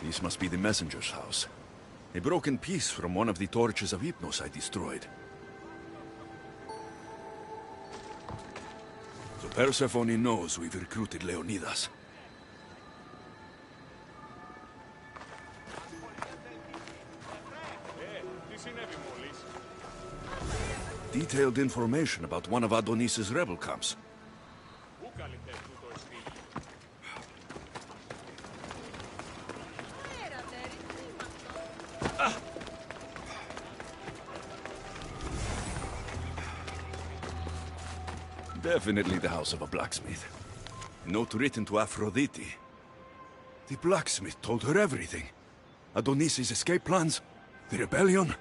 This must be the messenger's house. A broken piece from one of the torches of Hypnos I destroyed. So Persephone knows we've recruited Leonidas. Detailed information about one of Adonis's rebel camps. Definitely the house of a blacksmith. Note written to Aphrodite. The blacksmith told her everything. Adonis's escape plans, the rebellion.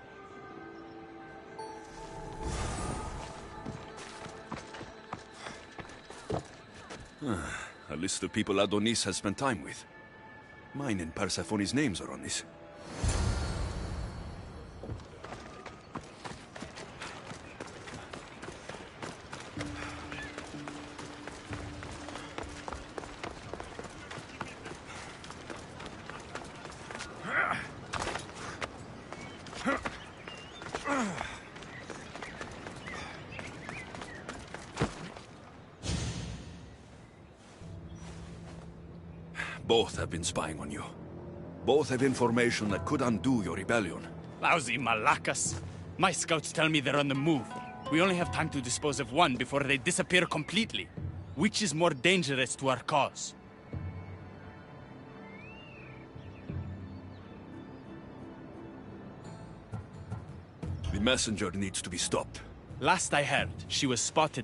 A list of people Adonis has spent time with. Mine and Persephone's names are on this. Both have been spying on you. Both have information that could undo your rebellion. Lousy malacas. My scouts tell me they're on the move. We only have time to dispose of one before they disappear completely. Which is more dangerous to our cause? The messenger needs to be stopped. Last I heard, she was spotted.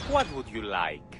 What would you like?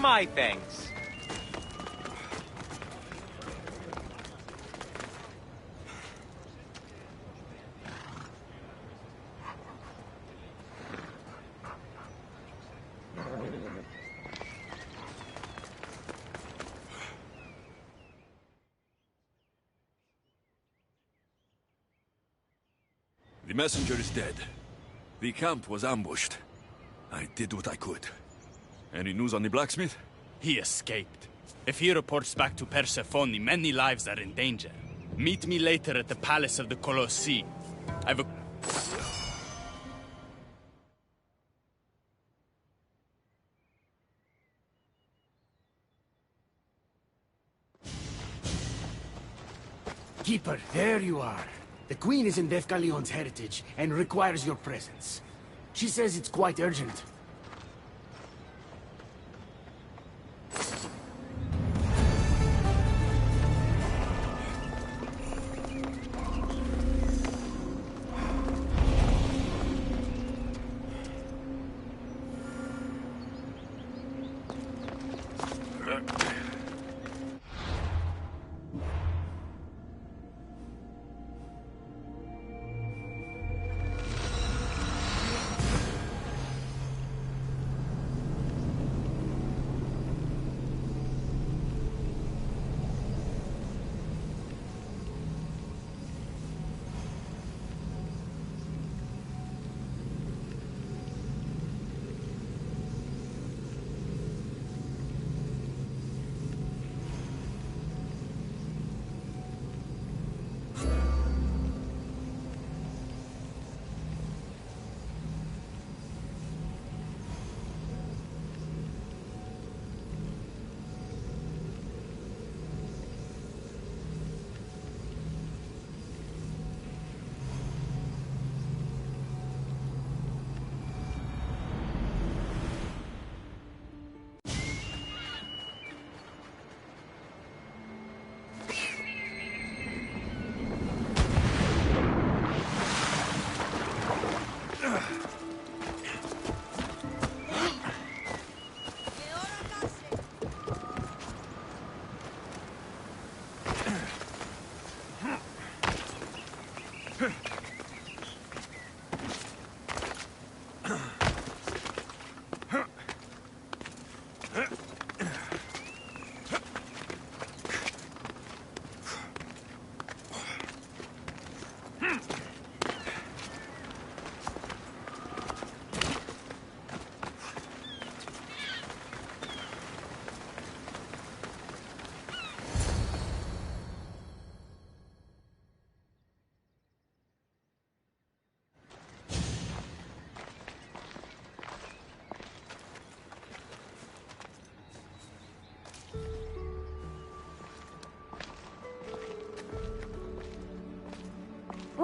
My thanks. The messenger is dead. The camp was ambushed. I did what I could. Any news on the blacksmith? He escaped. If he reports back to Persephone, many lives are in danger. Meet me later at the Palace of the Colossi. I've a... Keeper, there you are. The Queen is in Defcalion's heritage and requires your presence. She says it's quite urgent.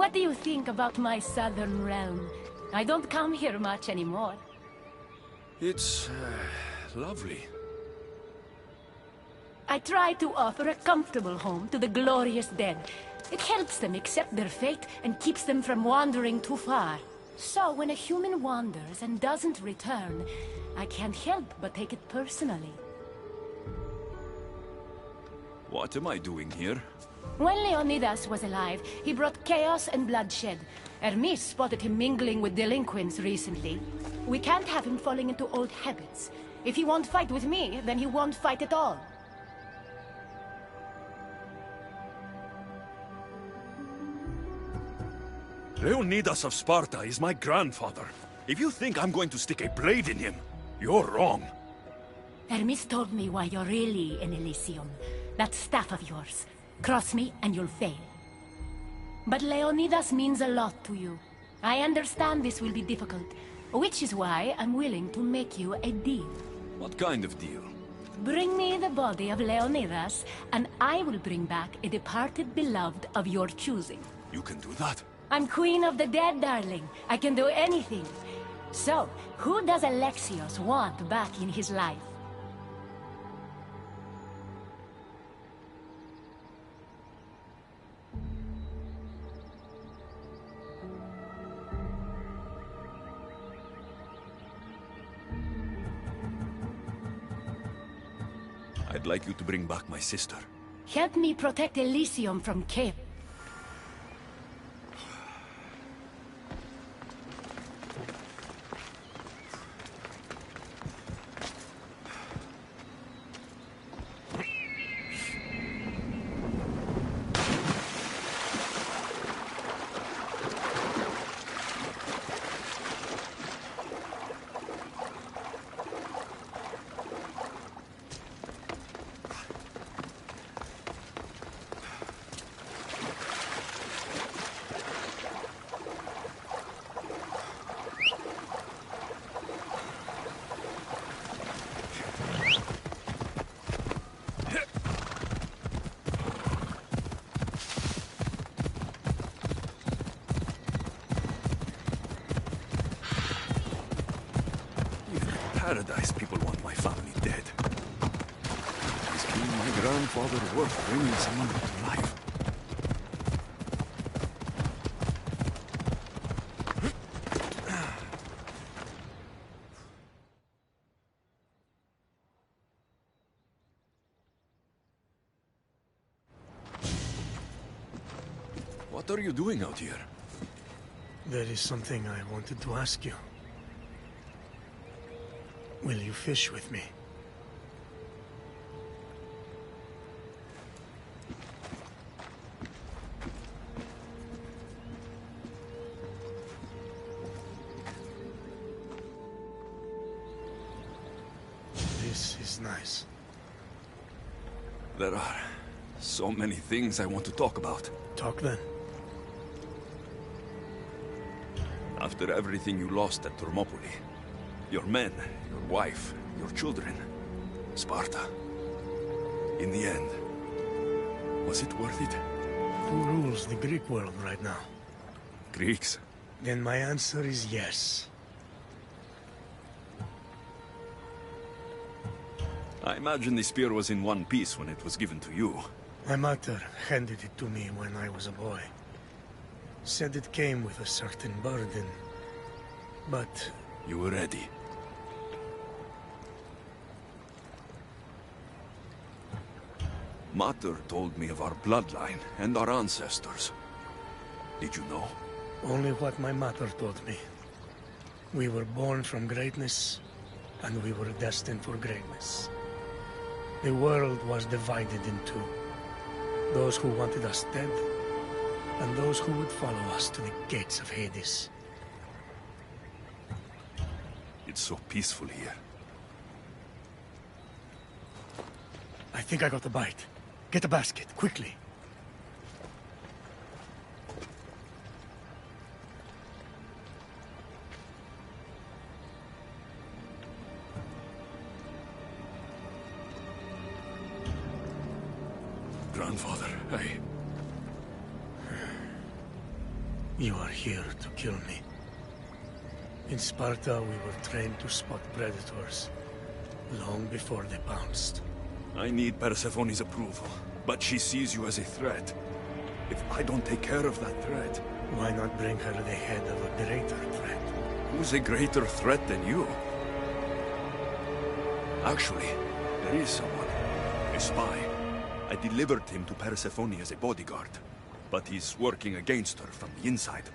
What do you think about my southern realm? I don't come here much anymore. It's lovely. I try to offer a comfortable home to the glorious dead. It helps them accept their fate and keeps them from wandering too far. So when a human wanders and doesn't return, I can't help but take it personally. What am I doing here? When Leonidas was alive, he brought chaos and bloodshed. Hermes spotted him mingling with delinquents recently. We can't have him falling into old habits. If he won't fight with me, then he won't fight at all. Leonidas of Sparta is my grandfather. If you think I'm going to stick a blade in him, you're wrong. Hermes told me why you're really in Elysium. That staff of yours. Cross me and you'll fail. But Leonidas means a lot to you. I understand this will be difficult, which is why I'm willing to make you a deal. What kind of deal? Bring me the body of Leonidas, and I will bring back a departed beloved of your choosing. You can do that? I'm queen of the dead, darling. I can do anything. So, who does Alexios want back in his life? I'd like you to bring back my sister. Help me protect Elysium from chaos. Paradise people want my family dead. Is killing my grandfather worth bringing someone to life? What are you doing out here? There is something I wanted to ask you. Will you fish with me? This is nice. There are so many things I want to talk about. Talk then. After everything you lost at Thermopylae, your men, your wife, your children, Sparta. In the end, was it worth it? Who rules the Greek world right now? Greeks. Then my answer is yes. I imagine the spear was in one piece when it was given to you. My mother handed it to me when I was a boy. Said it came with a certain burden. But you were ready. Mater told me of our bloodline and our ancestors. Did you know? Only what my mother told me. We were born from greatness, and we were destined for greatness. The world was divided in two. Those who wanted us dead, and those who would follow us to the gates of Hades. It's so peaceful here. I think I got a bite. Get a basket, quickly. Grandfather, You are here to kill me. In Sparta, we were trained to spot predators long before they pounced. I need Persephone's approval, but she sees you as a threat. If I don't take care of that threat... Why not bring her the head of a greater threat? Who's a greater threat than you? Actually, there is someone. A spy. I delivered him to Persephone as a bodyguard, but he's working against her from the inside.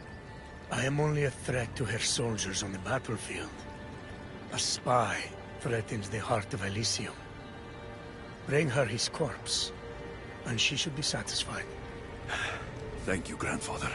I am only a threat to her soldiers on the battlefield. A spy threatens the heart of Elysium. Bring her his corpse, and she should be satisfied. Thank you, grandfather.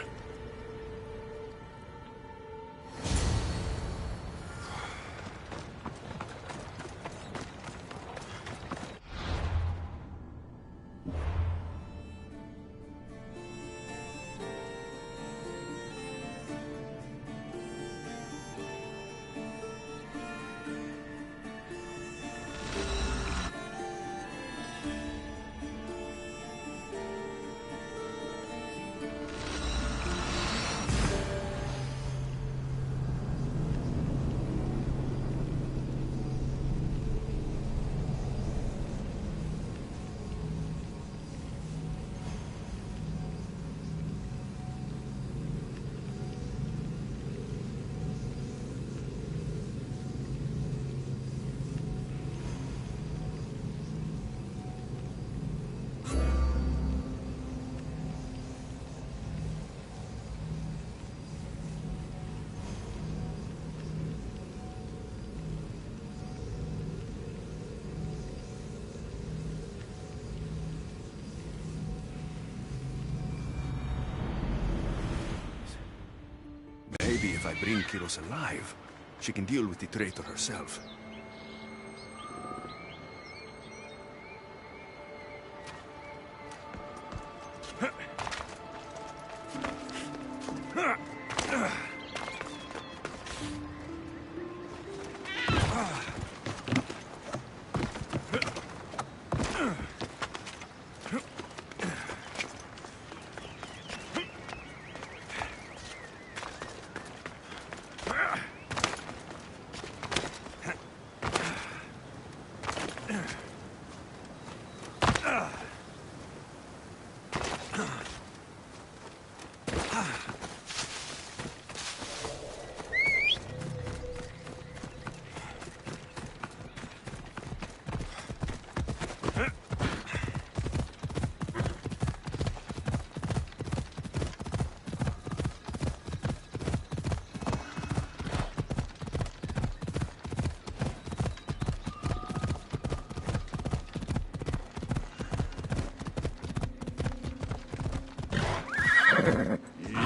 Maybe if I bring Kiros alive, she can deal with the traitor herself.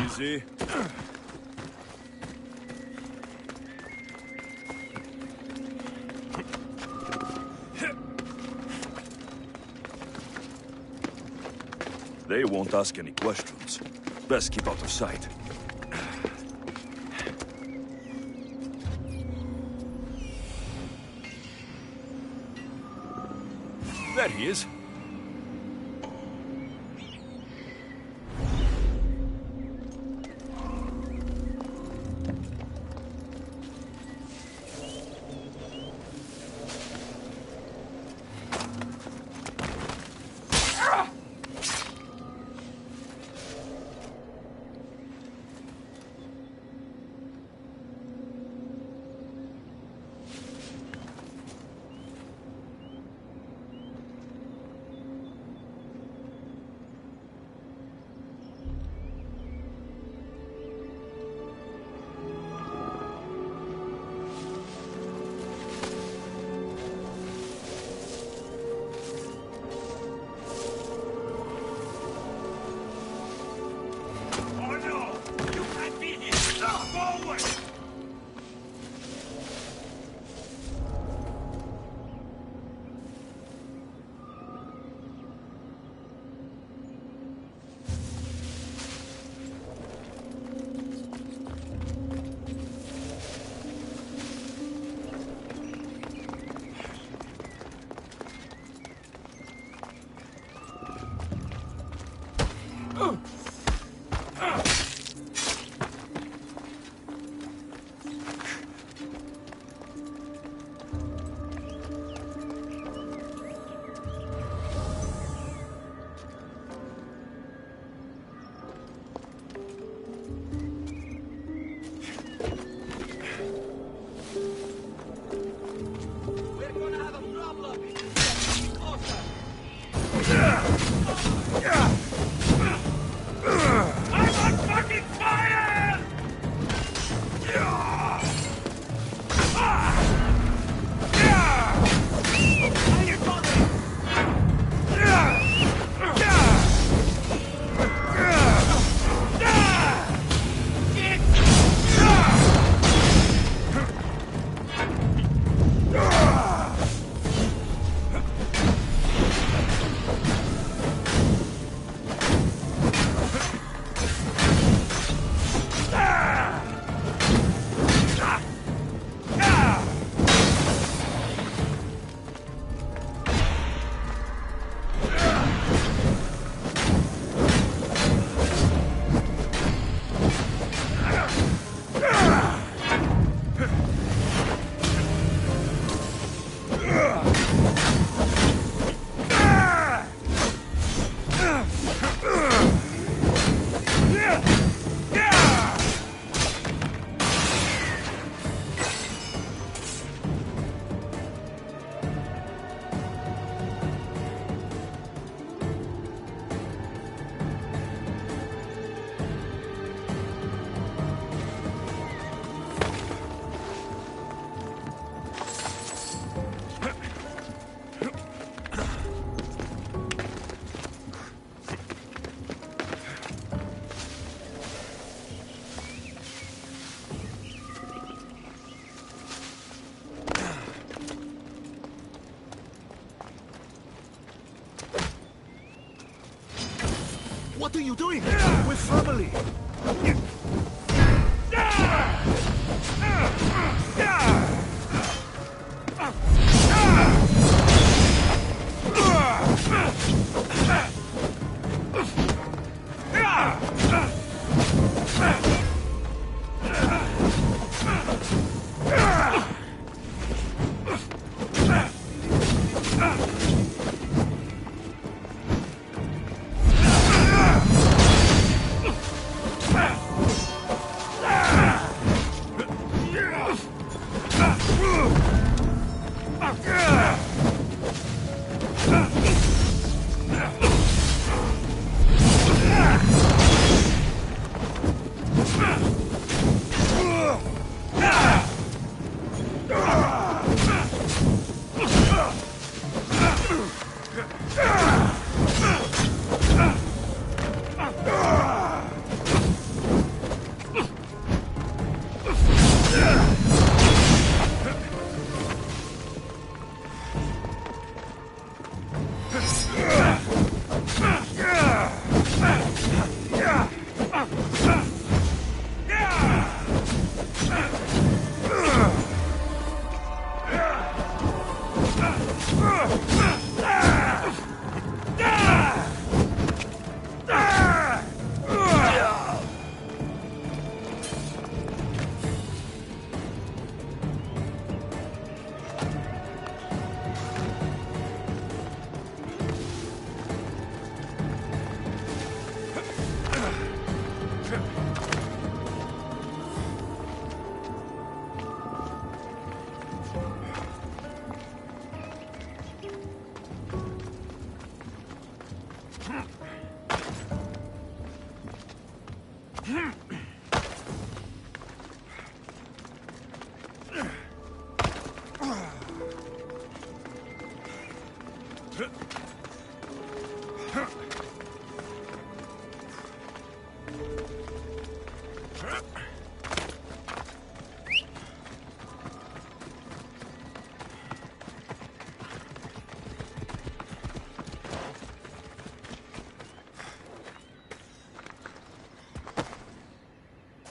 Easy. They won't ask any questions. Best keep out of sight. There he is. What are you doing? We're family.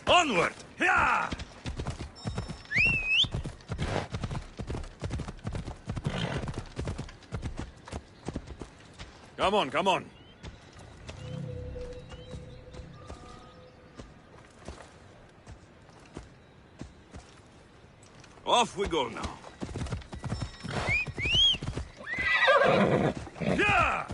Onward! Yeah! Come on, come on. Off we go now. Yeah!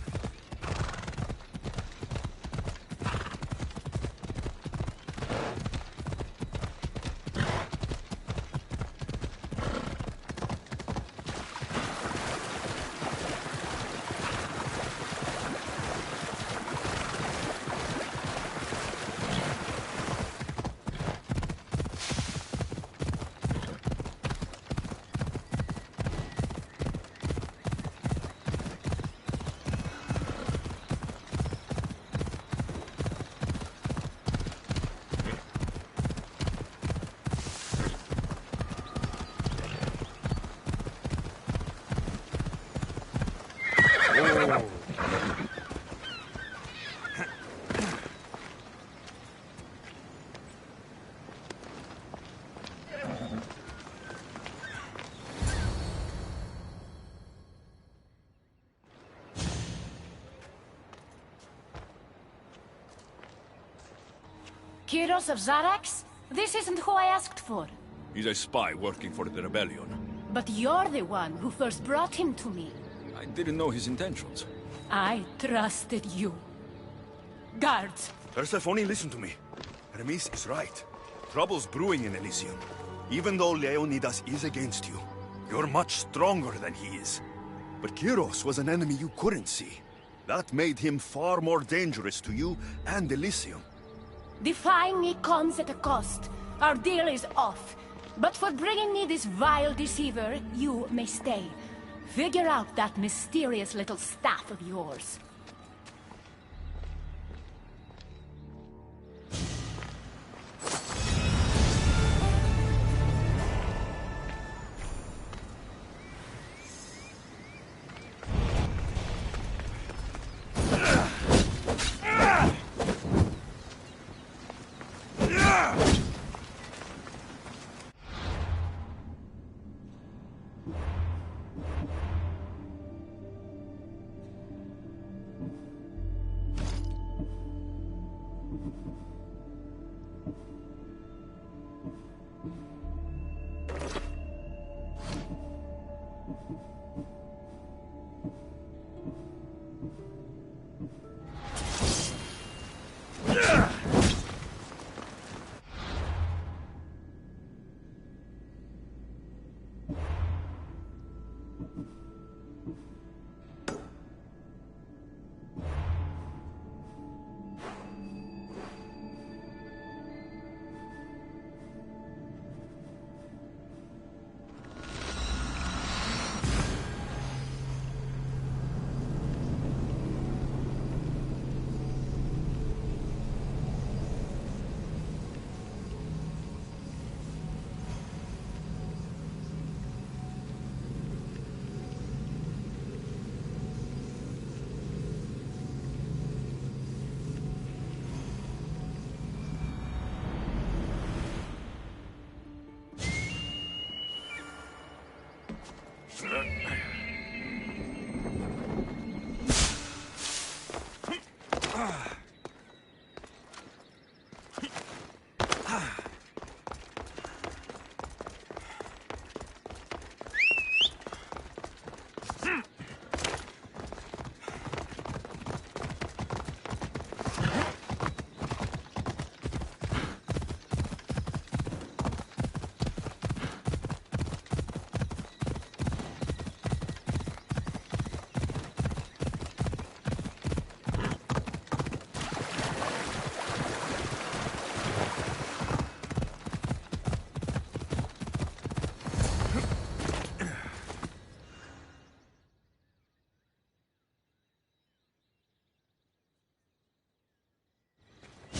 Kyros of Zarax? This isn't who I asked for. He's a spy working for the rebellion. But you're the one who first brought him to me. I didn't know his intentions. I trusted you. Guards! Persephone, listen to me. Hermes is right. Trouble's brewing in Elysium. Even though Leonidas is against you, you're much stronger than he is. But Kyros was an enemy you couldn't see. That made him far more dangerous to you and Elysium. Defying me comes at a cost. Our deal is off. But for bringing me this vile deceiver, you may stay. Figure out that mysterious little staff of yours.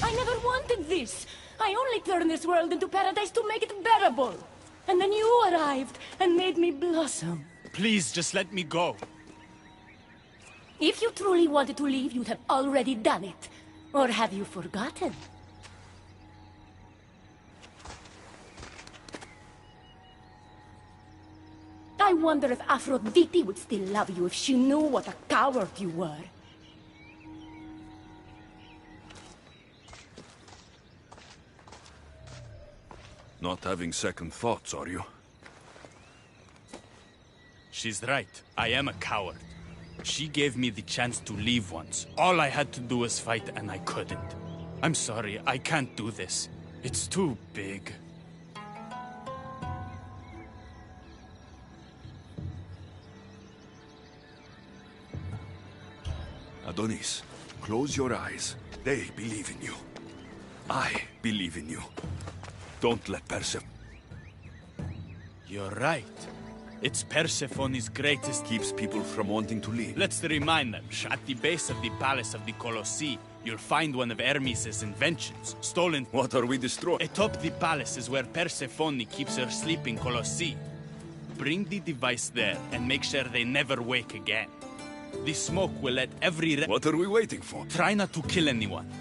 I never wanted this. I only turned this world into paradise to make it bearable. And then you arrived and made me blossom. Please, just let me go. If you truly wanted to leave, you'd have already done it. Or have you forgotten? I wonder if Aphrodite would still love you if she knew what a coward you were. Not having second thoughts, are you? She's right. I am a coward. She gave me the chance to leave once. All I had to do was fight, and I couldn't. I'm sorry, I can't do this. It's too big. Adonis, close your eyes. They believe in you. I believe in you. Don't let Persephone... You're right. It's Persephone's greatest... keeps people from wanting to leave. Let's remind them. At the base of the palace of the Colossi, you'll find one of Hermes' inventions, stolen... What are we destroying? Atop the palace is where Persephone keeps her sleeping Colossi. Bring the device there and make sure they never wake again. The smoke will let every... What are we waiting for? Try not to kill anyone.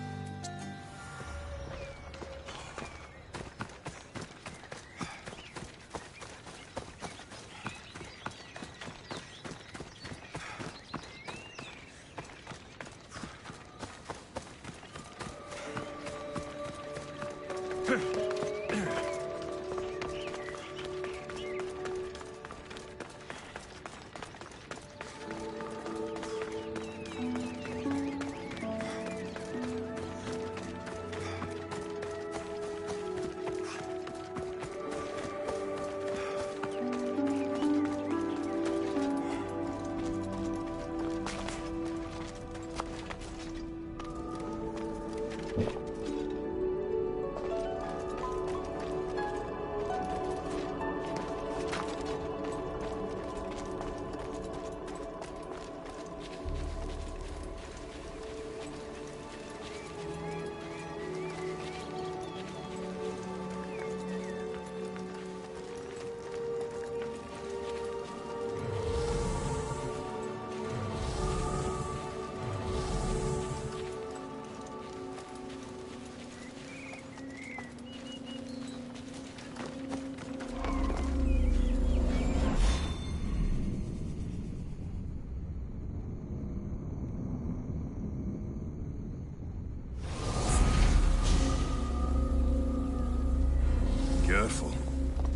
Careful.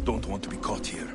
Don't want to be caught here.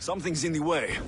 Something's in the way.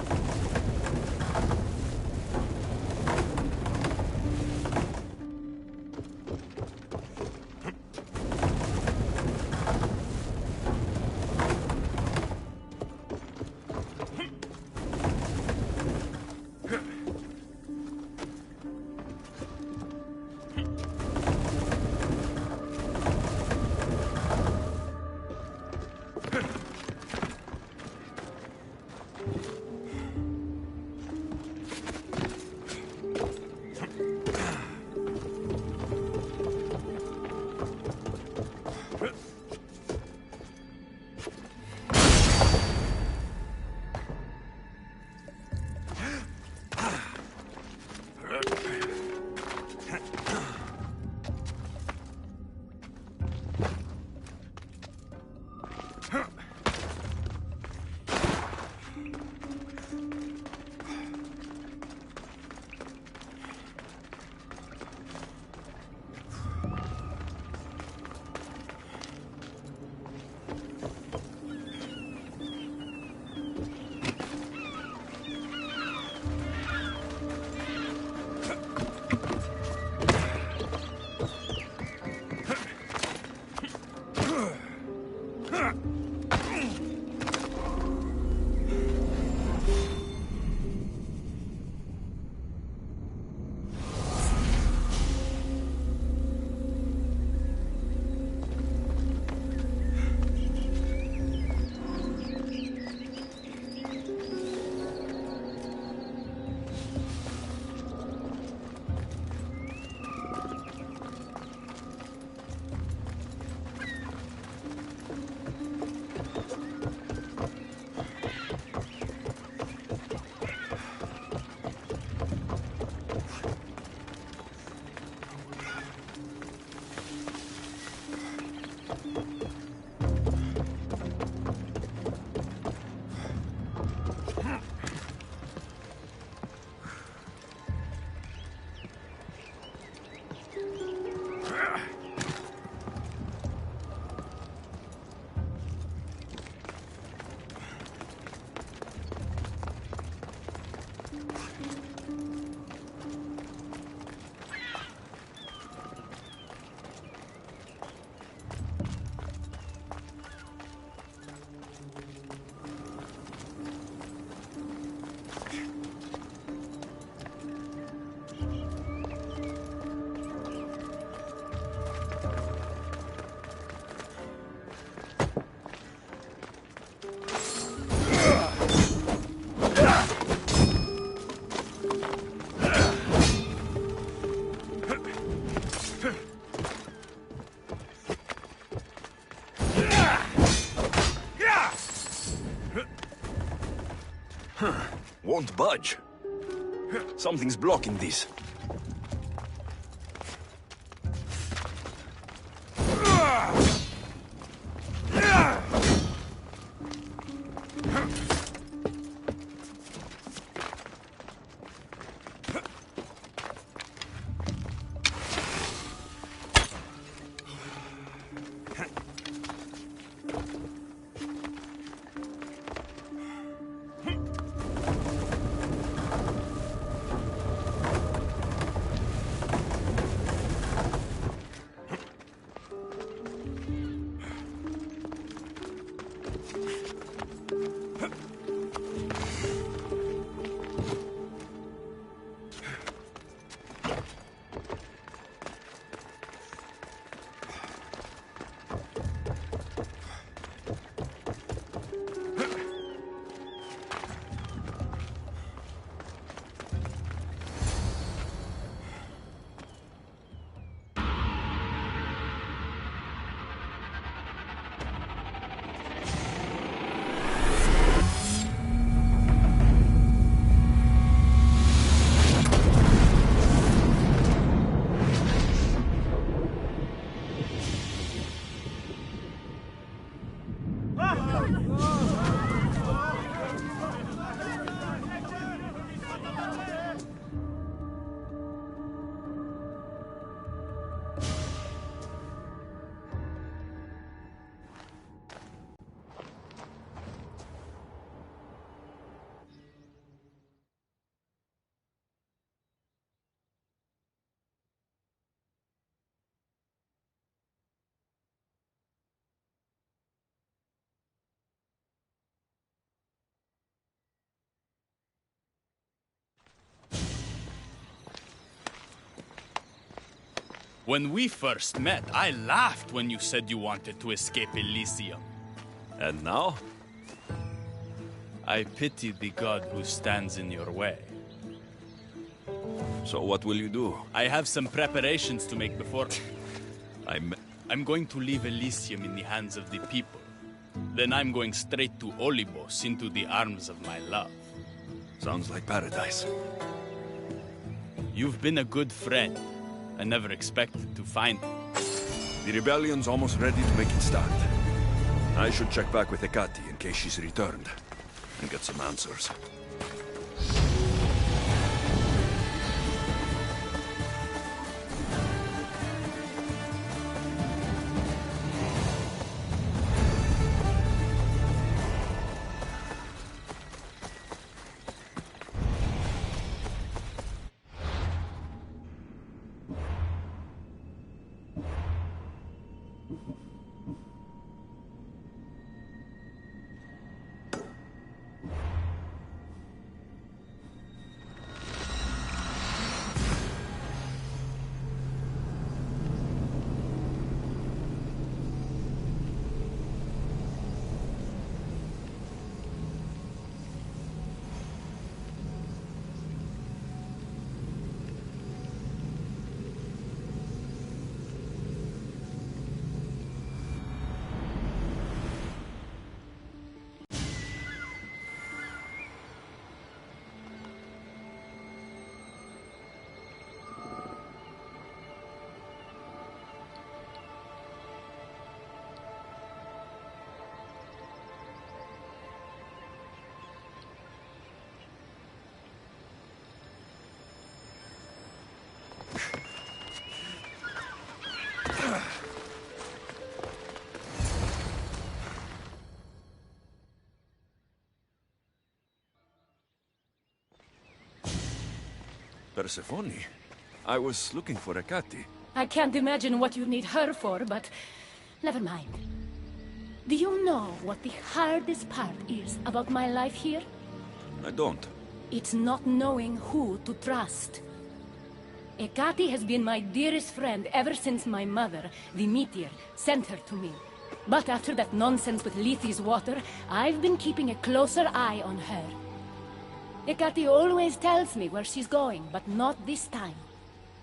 Won't budge. Something's blocking this. When we first met, I laughed when you said you wanted to escape Elysium. And now? I pity the god who stands in your way. So what will you do? I have some preparations to make before... I'm going to leave Elysium in the hands of the people. Then I'm going straight to Olibos, into the arms of my love. Sounds like paradise. You've been a good friend. I never expected to find you. The rebellion's almost ready to make its start. I should check back with Hecate in case she's returned, and get some answers. Persephone? I was looking for Hecate. I can't imagine what you need her for, but never mind. Do you know what the hardest part is about my life here? I don't. It's not knowing who to trust. Hecate has been my dearest friend ever since my mother, the meteor, sent her to me. But after that nonsense with Lethe's water, I've been keeping a closer eye on her. Hecate always tells me where she's going, but not this time.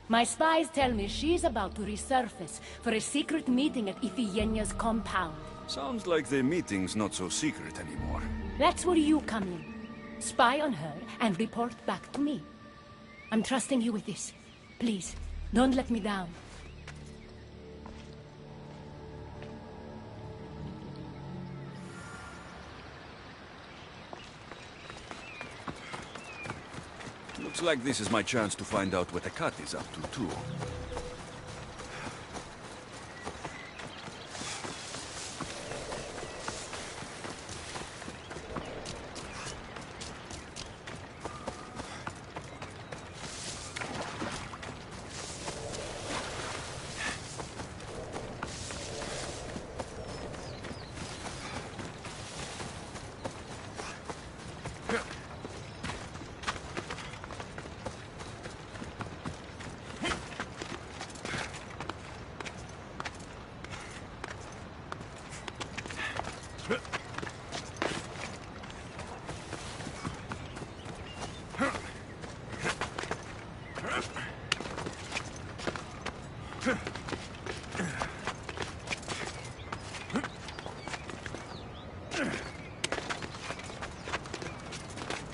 My spies tell me she's about to resurface for a secret meeting at Iphigenia's compound. Sounds like the meeting's not so secret anymore. That's where you come in. Spy on her and report back to me. I'm trusting you with this. Please, don't let me down. Looks like this is my chance to find out what Hecate's up to, too.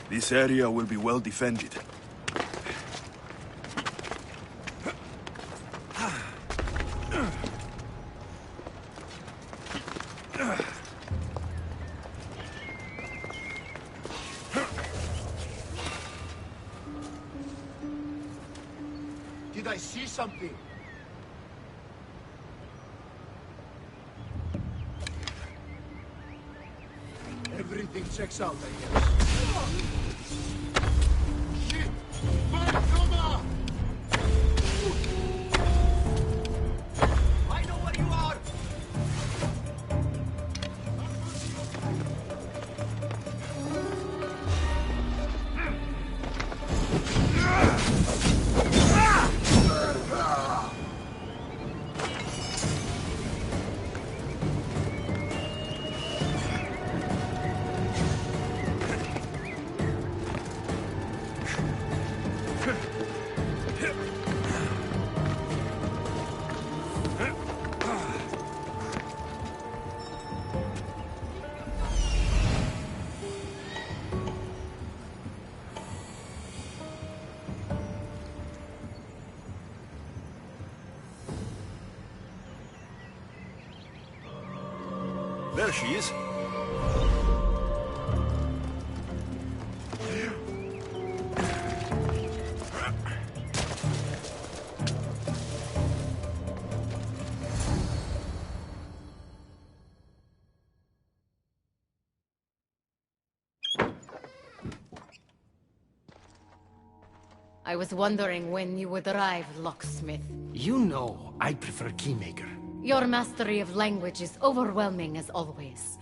This area will be well defended. Did I see something? Everything checks out, I guess. Shit! Come I know where you are! There she is. I was wondering when you would arrive, locksmith. You know, I prefer Keymaker. Your mastery of language is overwhelming as always.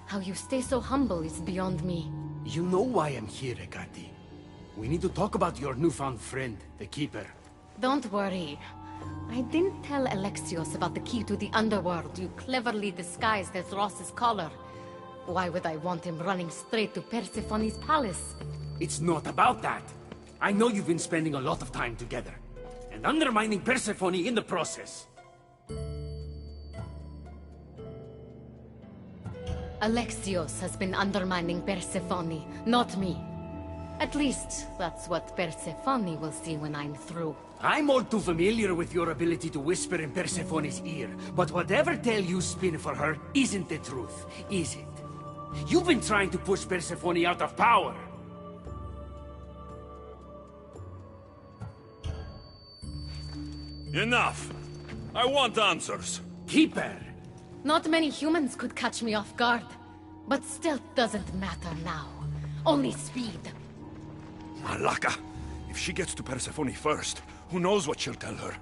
How you stay so humble is beyond me. You know why I'm here, Ekati. We need to talk about your newfound friend, the Keeper. Don't worry. I didn't tell Alexios about the key to the underworld you cleverly disguised as Ross's collar. Why would I want him running straight to Persephone's palace? It's not about that. I know you've been spending a lot of time together, and undermining Persephone in the process. Alexios has been undermining Persephone, not me. At least, that's what Persephone will see when I'm through. I'm all too familiar with your ability to whisper in Persephone's ear, but whatever tale you spin for her isn't the truth, is it? You've been trying to push Persephone out of power. Enough! I want answers. Keeper! Not many humans could catch me off guard. But stealth doesn't matter now. Only speed. Malaka! If she gets to Persephone first, who knows what she'll tell her?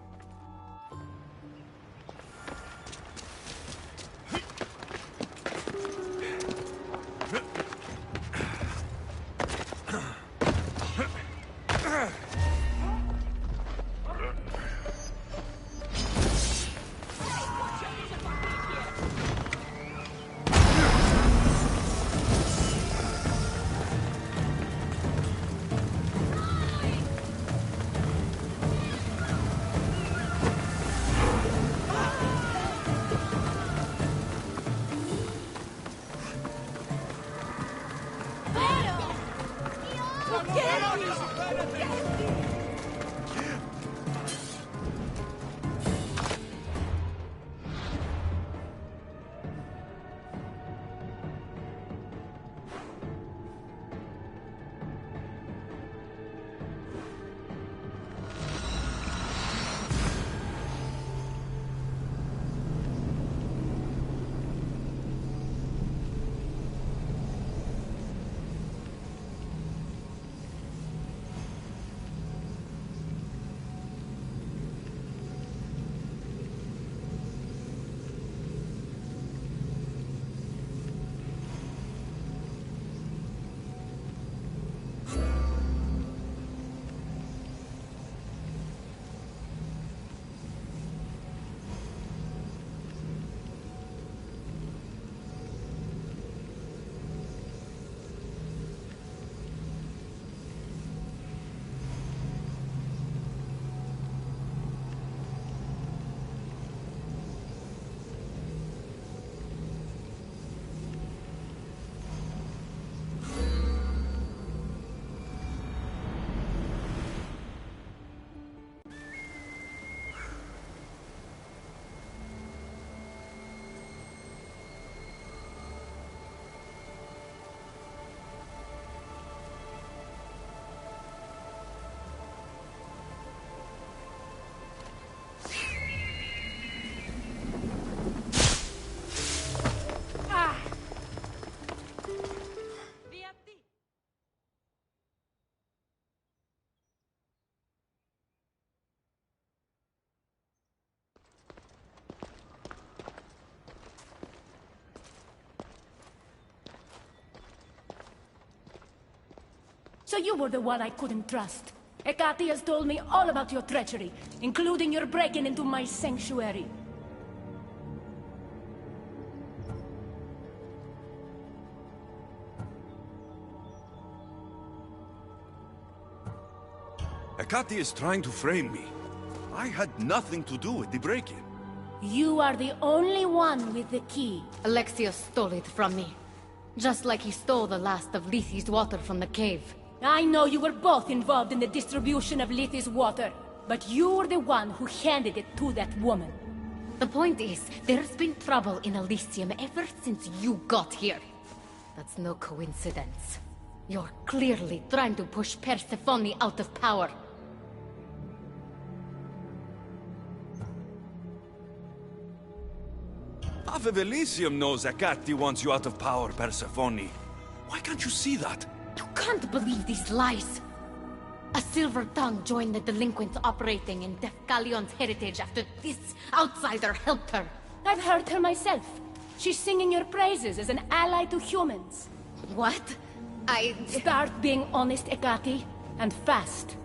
So you were the one I couldn't trust. Hecate has told me all about your treachery, including your breaking into my sanctuary. Hecate is trying to frame me. I had nothing to do with the break-in. You are the only one with the key. Alexios stole it from me. Just like he stole the last of Lethe's water from the cave. I know you were both involved in the distribution of Lethe's water, but you were the one who handed it to that woman. The point is, there's been trouble in Elysium ever since you got here. That's no coincidence. You're clearly trying to push Persephone out of power. Half of Elysium knows Hecate wants you out of power, Persephone. Why can't you see that? You can't believe these lies. A silver tongue joined the delinquents operating in Defcalion's heritage after this outsider helped her. I've heard her myself. She's singing your praises as an ally to humans. What? Start being honest, Hecate, and fast.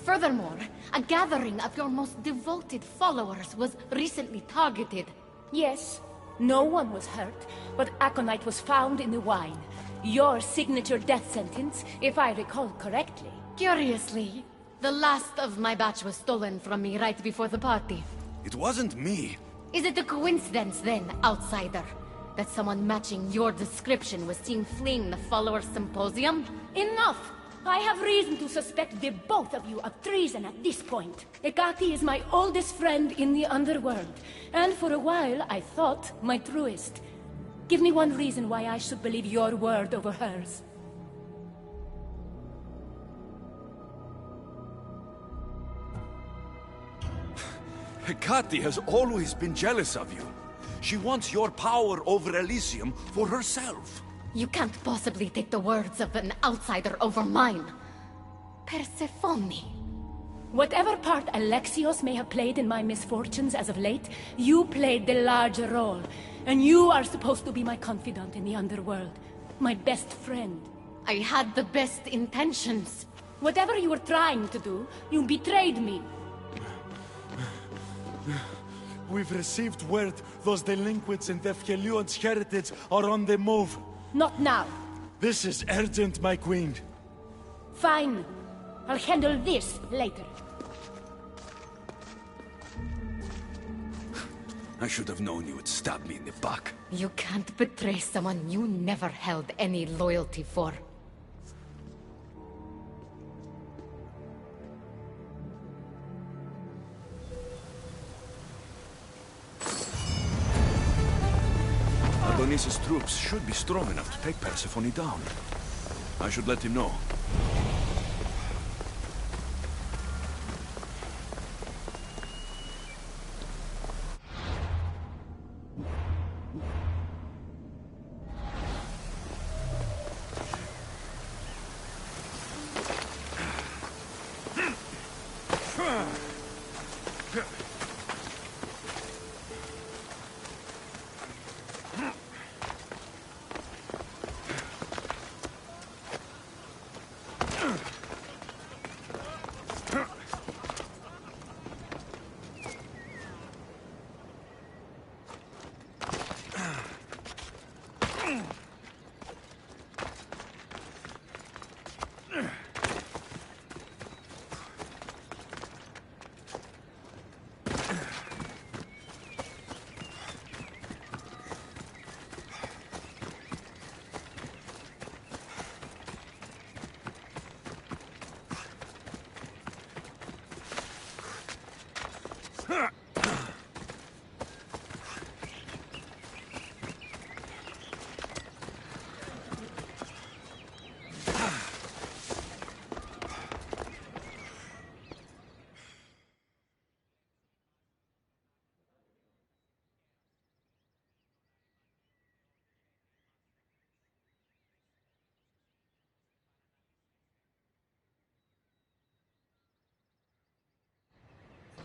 Furthermore, a gathering of your most devoted followers was recently targeted. Yes, no one was hurt, but aconite was found in the wine. Your signature death sentence, if I recall correctly. Curiously, the last of my batch was stolen from me right before the party. It wasn't me. Is it a coincidence then, outsider, that someone matching your description was seen fleeing the followers' symposium? Enough! I have reason to suspect the both of you of treason at this point. Hecate is my oldest friend in the underworld, and for a while I thought my truest. Give me one reason why I should believe your word over hers. Hecate has always been jealous of you. She wants your power over Elysium for herself. You can't possibly take the words of an outsider over mine. Persephone. Whatever part Alexios may have played in my misfortunes as of late, you played the larger role. And you are supposed to be my confidant in the underworld. My best friend. I had the best intentions. Whatever you were trying to do, you betrayed me. We've received word those delinquents in Defkelion's heritage are on the move. Not now. This is urgent, my queen. Fine. I'll handle this later. I should have known you would stab me in the back. You can't betray someone you never held any loyalty for. Adonis' troops should be strong enough to take Persephone down. I should let him know.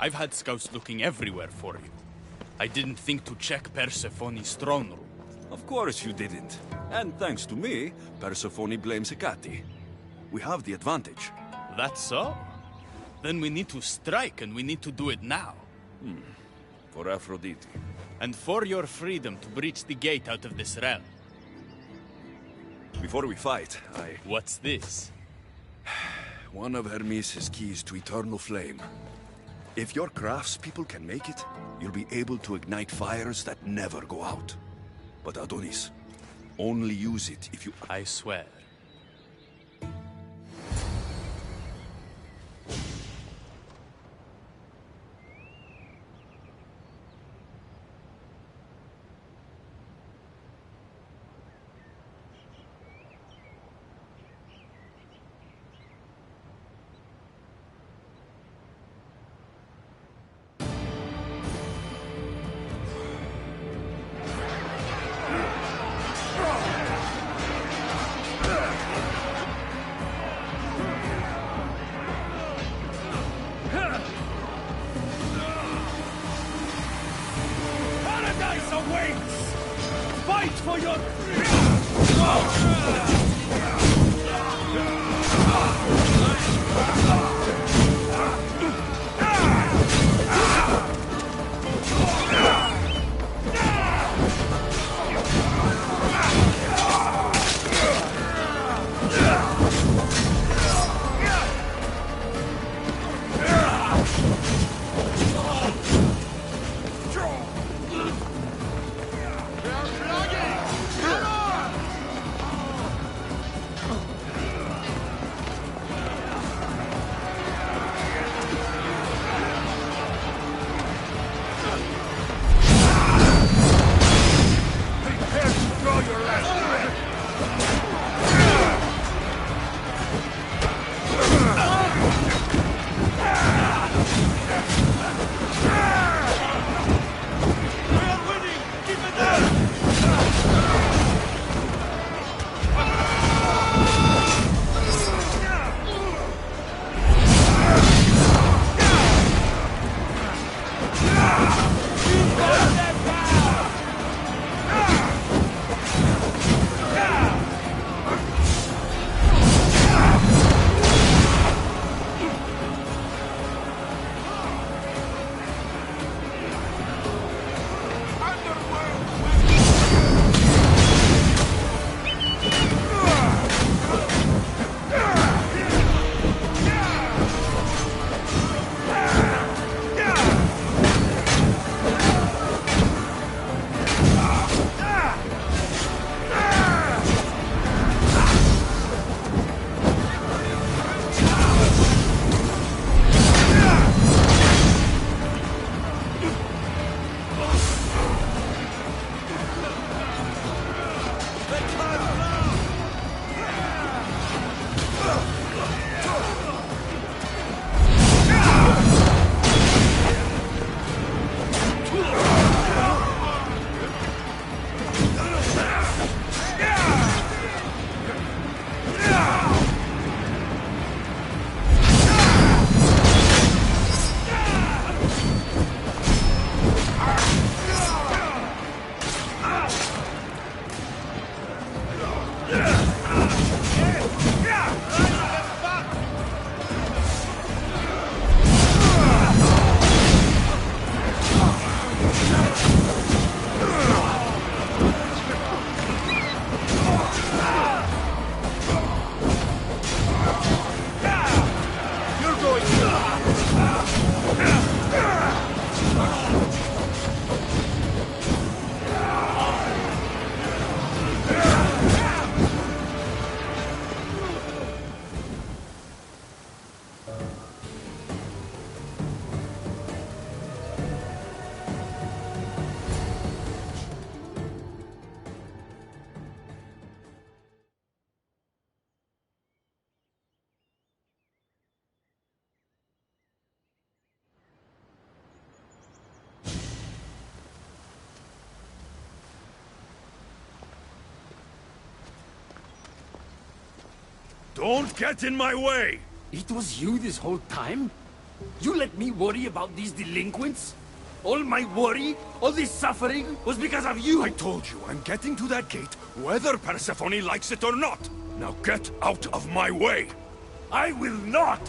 I've had scouts looking everywhere for you. I didn't think to check Persephone's throne room. Of course you didn't. And thanks to me, Persephone blames Hecate. We have the advantage. That's so? Then we need to strike, and we need to do it now. For Aphrodite. And for your freedom to breach the gate out of this realm. Before we fight, What's this? one of Hermes' keys to eternal flame. If your craftspeople can make it, you'll be able to ignite fires that never go out. But Adonis, only use it if you... I swear. strength! Fight for your... Don't get in my way! It was you this whole time? You let me worry about these delinquents? All my worry, all this suffering, was because of you! I told you, I'm getting to that gate, whether Persephone likes it or not! Now get out of my way! I will not!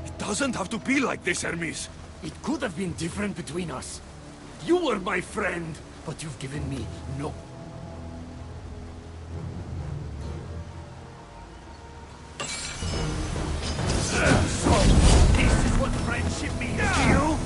It doesn't have to be like this, Hermes! It could have been different between us. You were my friend, but you've given me no... So, this is what friendship means to you?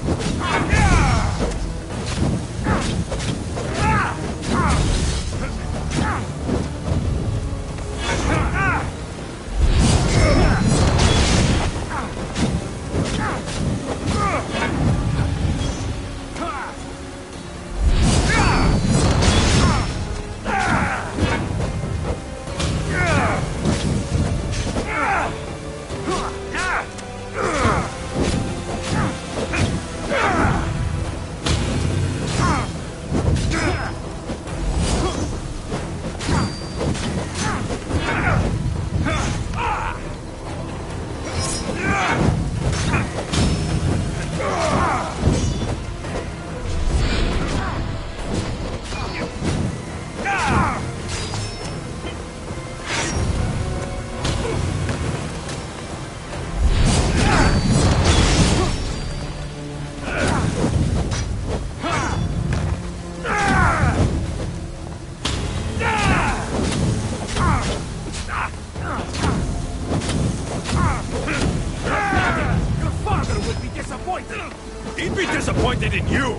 He'd be disappointed in you!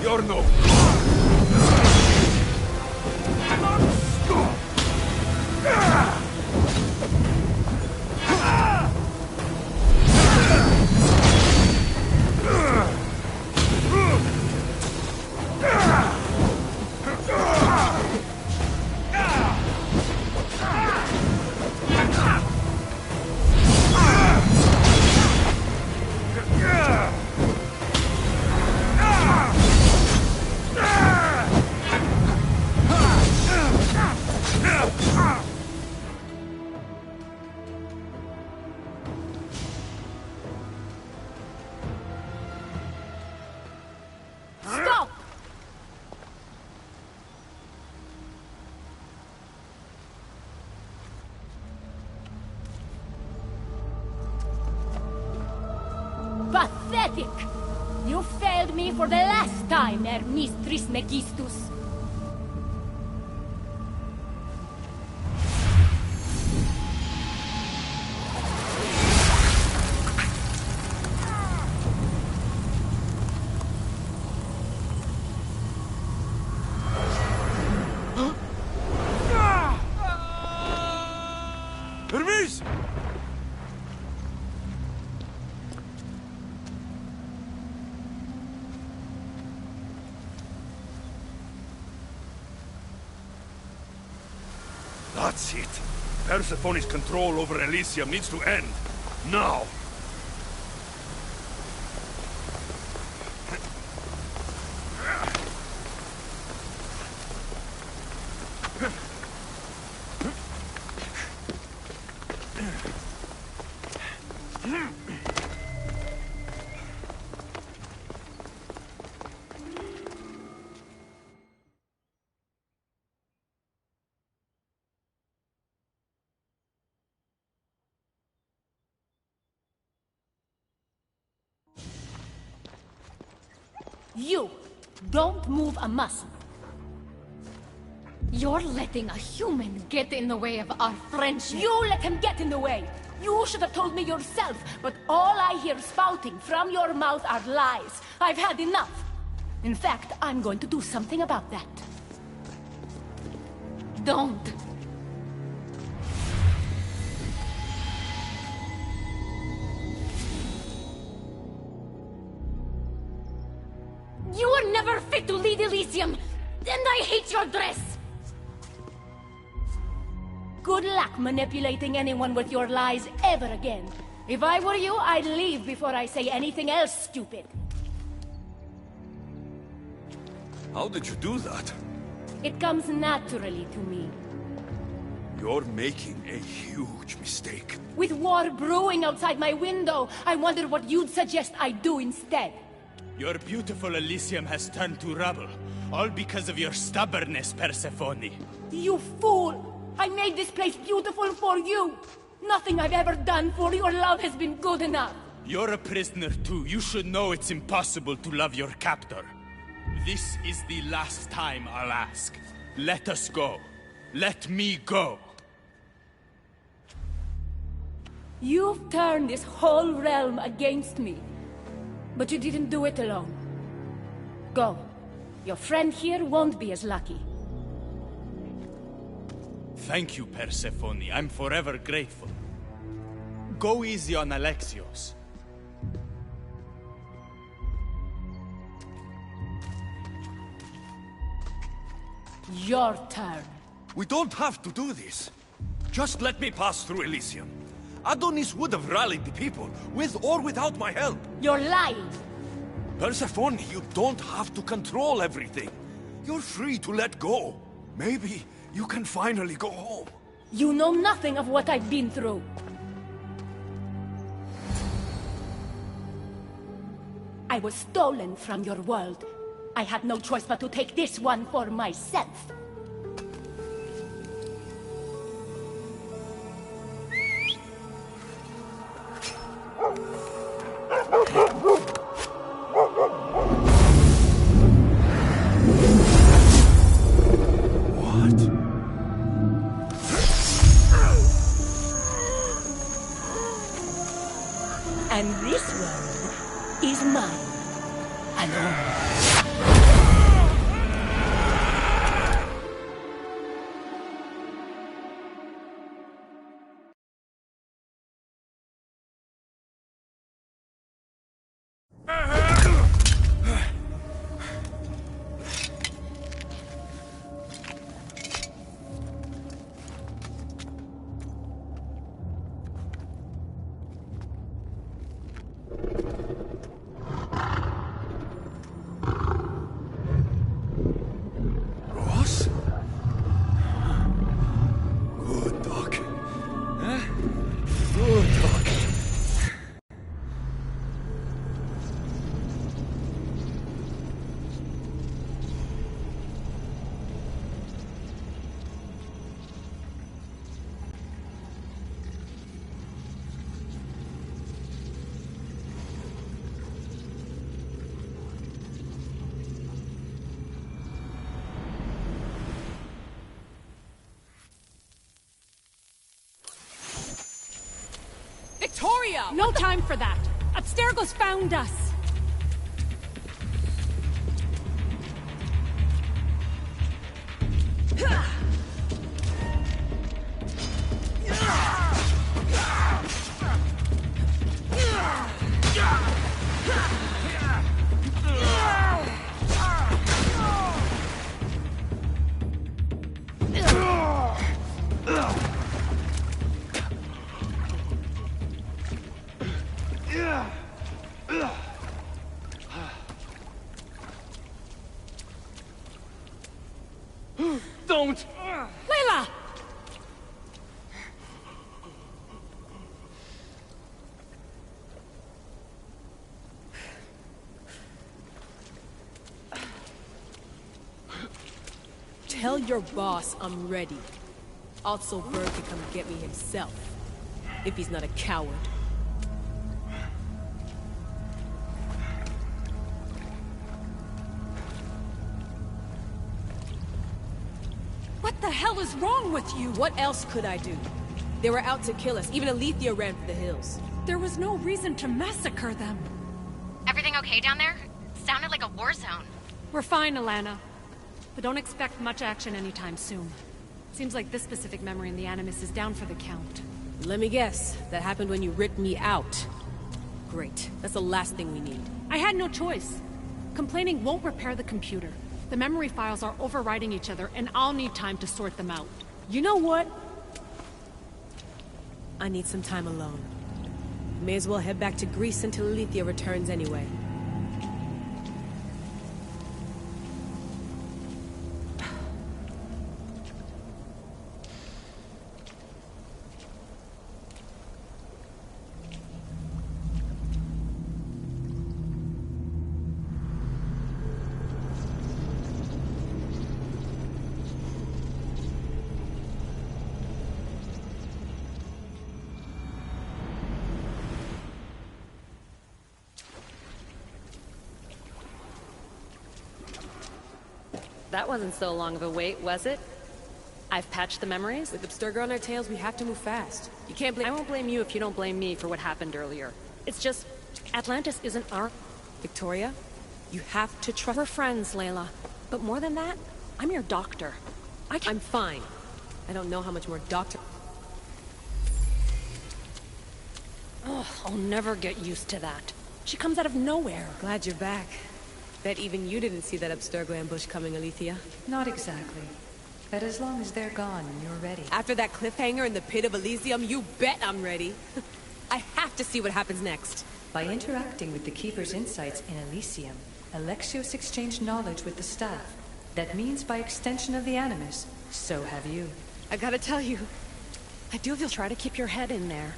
You're no... Stop! Pathetic! You failed me for the last time, Hermes Trismegistus. Hermes! That's it. Persephone's control over Elysium needs to end. Now! You don't move a muscle. You're letting a human get in the way of our friendship. You let him get in the way. You should have told me yourself, but all I hear spouting from your mouth are lies. I've had enough. In fact, I'm going to do something about that. Don't. You were never fit to lead Elysium, and I hate your dress! Good luck manipulating anyone with your lies ever again. If I were you, I'd leave before I say anything else stupid. How did you do that? It comes naturally to me. You're making a huge mistake. With war brewing outside my window, I wondered what you'd suggest I do instead. Your beautiful Elysium has turned to rubble, all because of your stubbornness, Persephone. You fool! I made this place beautiful for you! Nothing I've ever done for your love has been good enough! You're a prisoner too. You should know it's impossible to love your captor. This is the last time I'll ask. Let us go. Let me go. You've turned this whole realm against me. But you didn't do it alone. Go. Your friend here won't be as lucky. Thank you, Persephone. I'm forever grateful. Go easy on Alexios. Your turn. We don't have to do this. Just let me pass through Elysium. Adonis would have rallied the people, with or without my help. You're lying. Persephone, you don't have to control everything. You're free to let go. Maybe You can finally go home. You know nothing of what I've been through. I was stolen from your world. I had no choice but to take this one for myself. And this world is mine alone. Ross? Good dog. Huh? Good dog. Victoria! No time for that! Abstergo's found us! Don't! Layla! Tell your boss I'm ready. Also, Bird can come get me himself. If he's not a coward. What the hell is wrong with you? What else could I do? They were out to kill us. Even Alethea ran for the hills. There was no reason to massacre them. Everything okay down there? Sounded like a war zone. We're fine, Alana. But don't expect much action anytime soon. Seems like this specific memory in the Animus is down for the count. Let me guess. That happened when you ripped me out. Great. That's the last thing we need. I had no choice. Complaining won't repair the computer. The memory files are overriding each other, and I'll need time to sort them out. You know what? I need some time alone. May as well head back to Greece until Alethea returns anyway. That wasn't so long of a wait, was it? I've patched the memories. With Abstergo on our tails, we have to move fast. You can't blame— I won't blame you if you don't blame me for what happened earlier. It's just, Atlantis isn't our— Victoria, you have to trust— We're friends, Layla. But more than that, I'm your doctor. I'm fine. I don't know how much more doctor— Ugh, I'll never get used to that. She comes out of nowhere. Glad you're back. Bet even you didn't see that Abstergo ambush coming, Alethea. Not exactly. But as long as they're gone, you're ready. After that cliffhanger in the pit of Elysium, you bet I'm ready. I have to see what happens next. By interacting with the Keeper's insights in Elysium, Alexios exchanged knowledge with the staff. That means, by extension of the Animus, So have you. I gotta tell you, I do feel try to keep your head in there.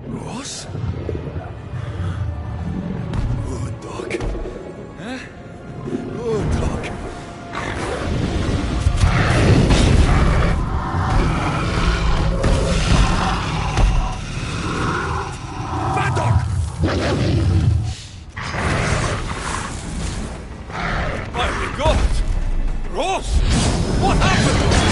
Ross? Good dog. Huh? Good dog. Bad dog! My God! Ross! What happened to him?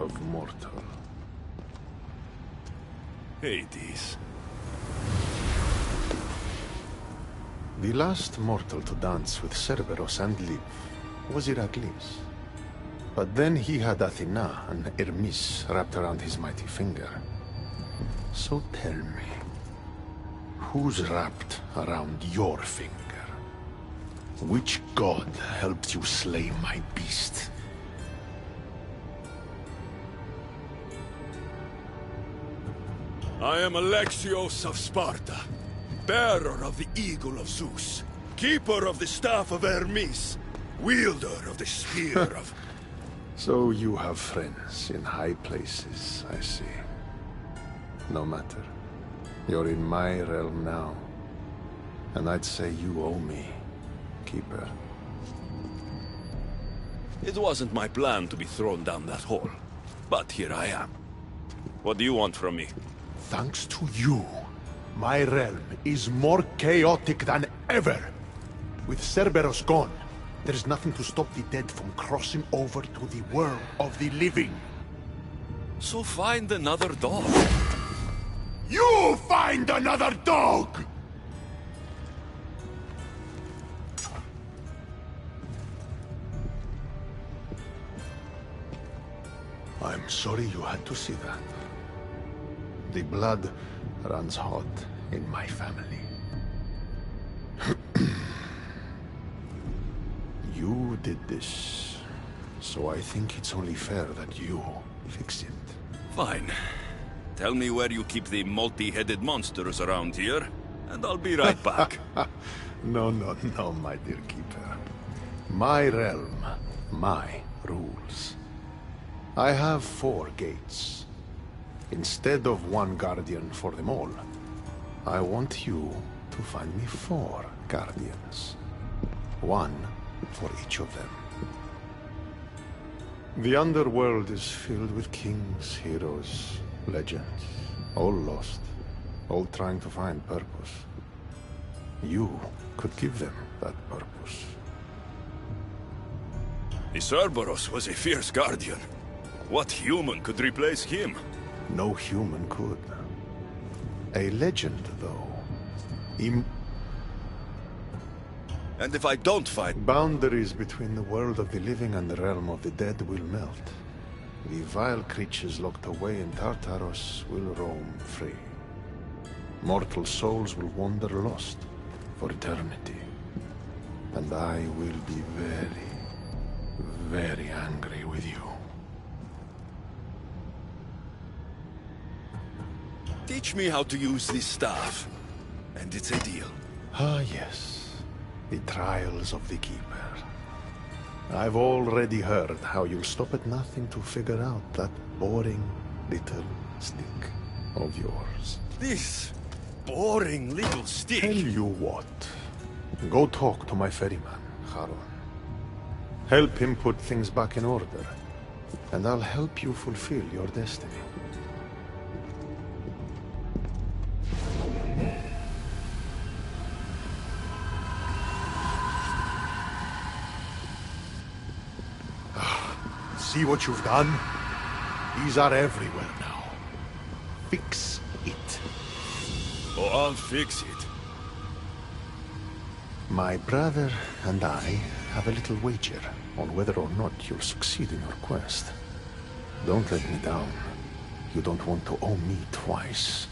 of mortal. Hades. The last mortal to dance with Cerberus and live was Heracles. But then he had Athena and Hermes wrapped around his mighty finger. So tell me, who's wrapped around your finger? Which god helped you slay my beast? I am Alexios of Sparta, bearer of the Eagle of Zeus, keeper of the Staff of Hermes, wielder of the Spear of... So you have friends in high places, I see. No matter. You're in my realm now. And I'd say you owe me, Keeper. It wasn't my plan to be thrown down that hole, but here I am. What do you want from me? Thanks to you, my realm is more chaotic than ever. With Cerberus gone, there's nothing to stop the dead from crossing over to the world of the living. So find another dog. You find another dog! I'm sorry you had to see that. The blood runs hot in my family. You did this, so I think it's only fair that you fix it. Fine. Tell me where you keep the multi-headed monsters around here, and I'll be right back. No, my dear Keeper. My realm, my rules. I have 4 gates. Instead of 1 guardian for them all, I want you to find me 4 guardians. 1 for each of them. The underworld is filled with kings, heroes, legends, all lost, all trying to find purpose. You could give them that purpose. The Cerberus was a fierce guardian. What human could replace him? No human could. A legend, though. And if I don't fight... Boundaries between the world of the living and the realm of the dead will melt. The vile creatures locked away in Tartaros will roam free. Mortal souls will wander lost for eternity. And I will be very, very angry with you. Teach me how to use this staff, and it's a deal. Ah, yes. The trials of the Keeper. I've already heard how you'll stop at nothing to figure out that boring little stick of yours. This boring little stick? Tell you what. Go talk to my ferryman, Charon. Help him put things back in order, and I'll help you fulfill your destiny. See what you've done? These are everywhere now. Fix it. Oh, I'll fix it. My brother and I have a little wager on whether or not you'll succeed in your quest. Don't let me down. You don't want to owe me twice.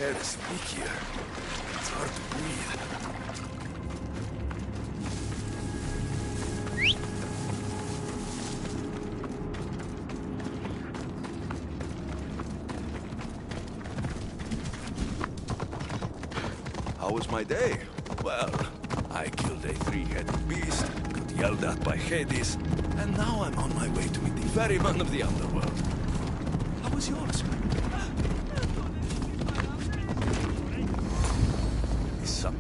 air is thick here. It's hard to breathe. How was my day? Well, I killed a three-headed beast, got yelled at by Hades, and now I'm on my way to meet the ferryman of the underworld. How was yours? Is some...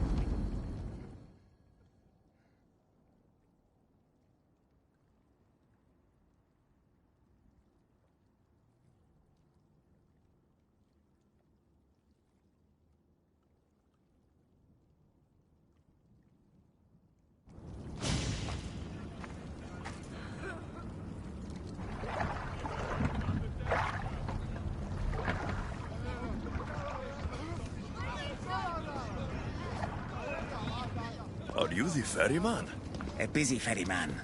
Are you the ferryman? A busy ferryman.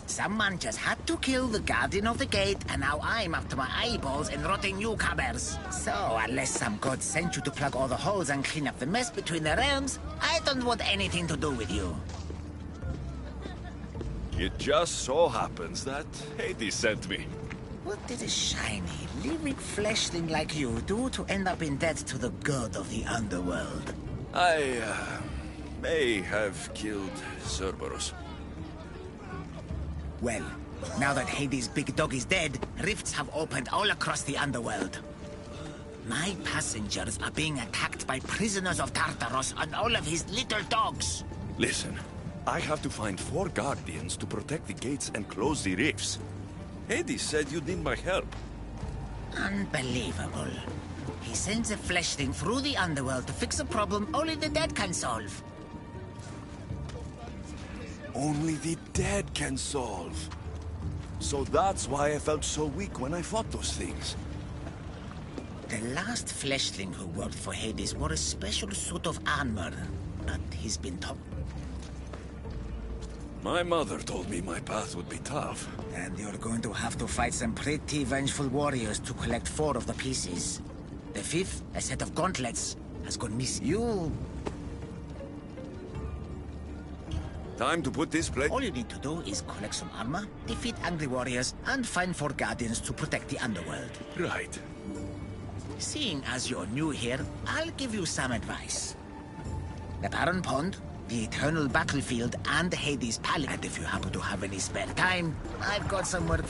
Someone just had to kill the guardian of the gate, and now I'm up to my eyeballs in rotting newcomers. So, unless some god sent you to plug all the holes and clean up the mess between the realms, I don't want anything to do with you. It just so happens that Hades sent me. What did a shiny, living fleshling like you do to end up in debt to the god of the underworld? I may have killed Cerberus. Well, now that Hades' big dog is dead, rifts have opened all across the underworld. My passengers are being attacked by prisoners of Tartaros and all of his little dogs. Listen, I have to find 4 guardians to protect the gates and close the rifts. Hades said you'd need my help. Unbelievable. He sends a fleshling through the underworld to fix a problem only the dead can solve. Only the dead can solve. So that's why I felt so weak when I fought those things. The last fleshling who worked for Hades wore a special suit of armor, but he's been top. My mother told me my path would be tough. And you're going to have to fight some pretty vengeful warriors to collect 4 of the pieces. The 5th, a set of gauntlets, has gone missing. You... Time to put this place... All you need to do is collect some armor, defeat angry warriors, and find 4 guardians to protect the underworld. Right. Seeing as you're new here, I'll give you some advice. The Barren Pond, the Eternal Battlefield, and Hades Palace. And if you happen to have any spare time, I've got some work...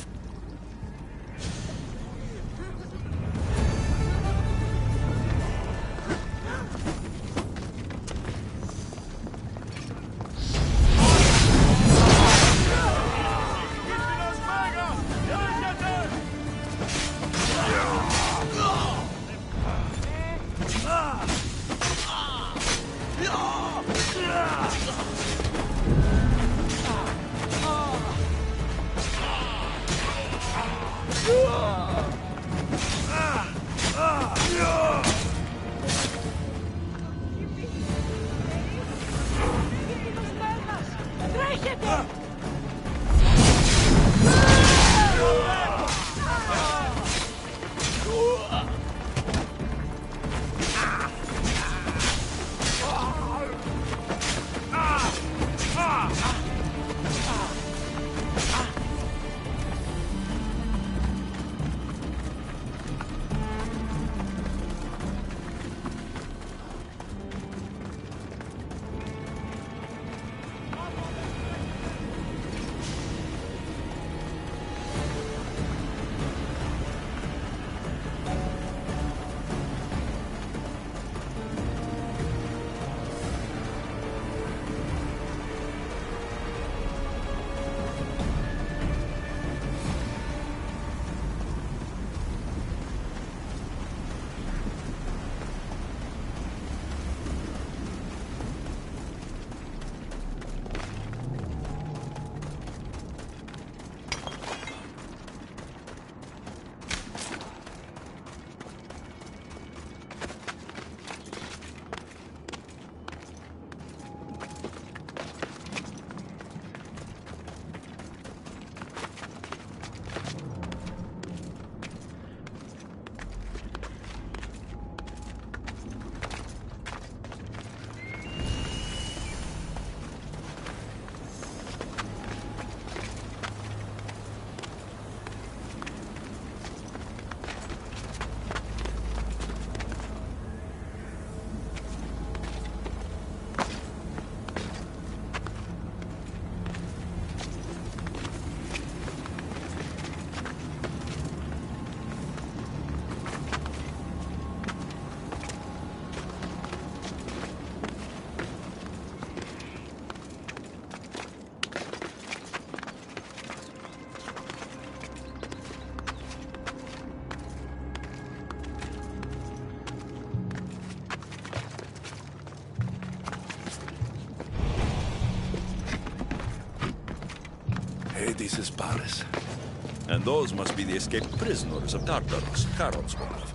Hades' palace. And those must be the escaped prisoners of Tartarus Charon spoke of.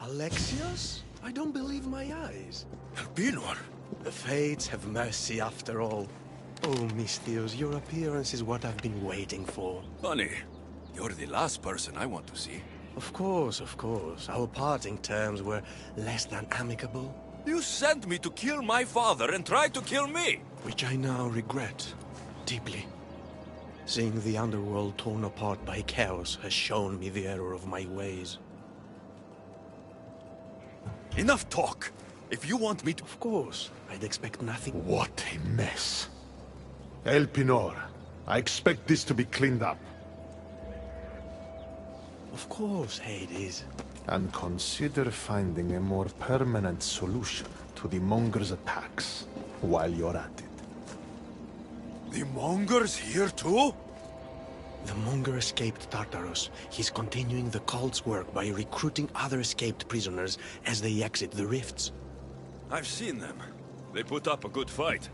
Alexios? I don't believe my eyes. Elpinor! The fates have mercy after all. Oh, Misthios, your appearance is what I've been waiting for. Honey, you're the last person I want to see. Of course, of course. Our parting terms were less than amicable. You sent me to kill my father and tried to kill me! Which I now regret. Deeply. Seeing the underworld torn apart by chaos has shown me the error of my ways. Enough talk! If you want me to... Of course. I'd expect nothing. What a mess. Elpinor, I expect this to be cleaned up. Of course, Hades. And consider finding a more permanent solution to the Monger's attacks while you're at it. The Monger's here too? The Monger escaped Tartarus. He's continuing the cult's work by recruiting other escaped prisoners as they exit the rifts. I've seen them. They put up a good fight.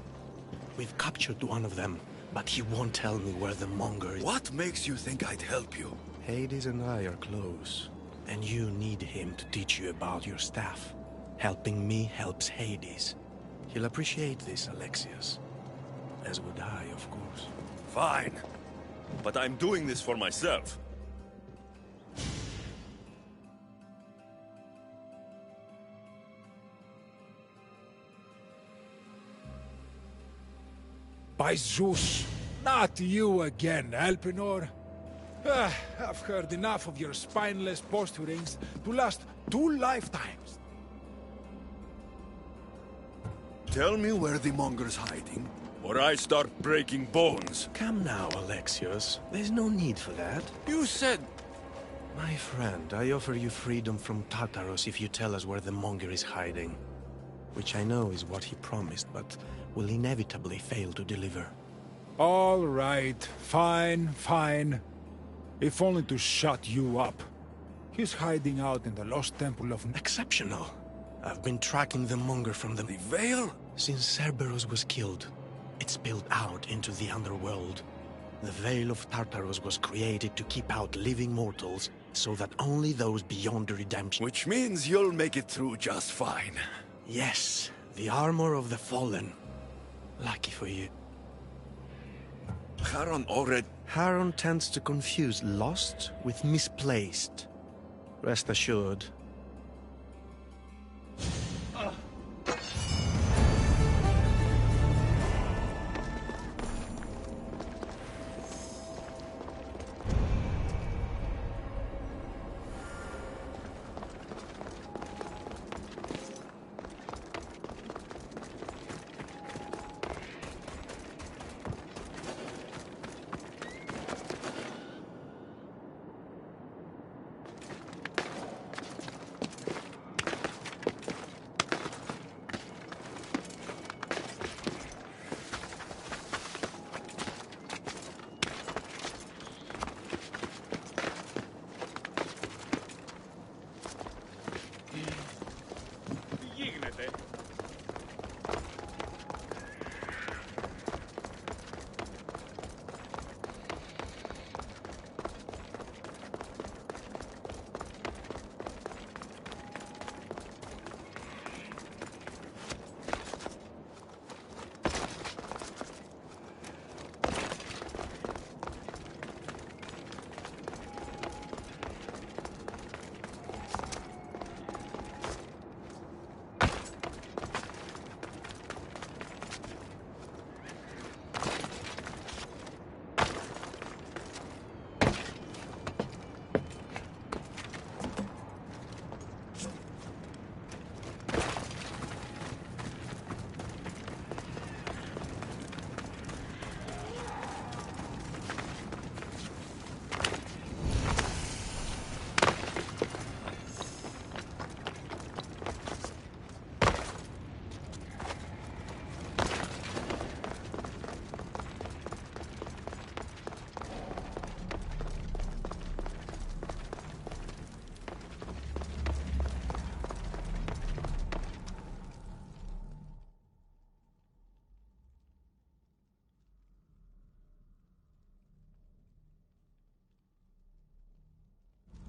We've captured one of them, but he won't tell me where the Monger is. What makes you think I'd help you? Hades and I are close, and you need him to teach you about your staff. Helping me helps Hades. He'll appreciate this, Alexios. As would I, of course. Fine. But I'm doing this for myself. By Zeus, not you again, Elpenor. I've heard enough of your spineless posturings to last 2 lifetimes. Tell me where the monger's hiding, or I start breaking bones. Come now, Alexios. There's no need for that. You said... My friend, I offer you freedom from Tartaros if you tell us where the monger is hiding. Which I know is what he promised, but will inevitably fail to deliver. All right, fine. If only to shut you up. He's hiding out in the lost temple of... Exceptional. I've been tracking the monger from the Veil? Since Cerberus was killed. It spilled out into the underworld. The Veil of Tartaros was created to keep out living mortals, so that only those beyond the redemption... Which means you'll make it through just fine. Yes, the armor of the fallen. Lucky for you. Charon tends to confuse lost with misplaced. Rest assured.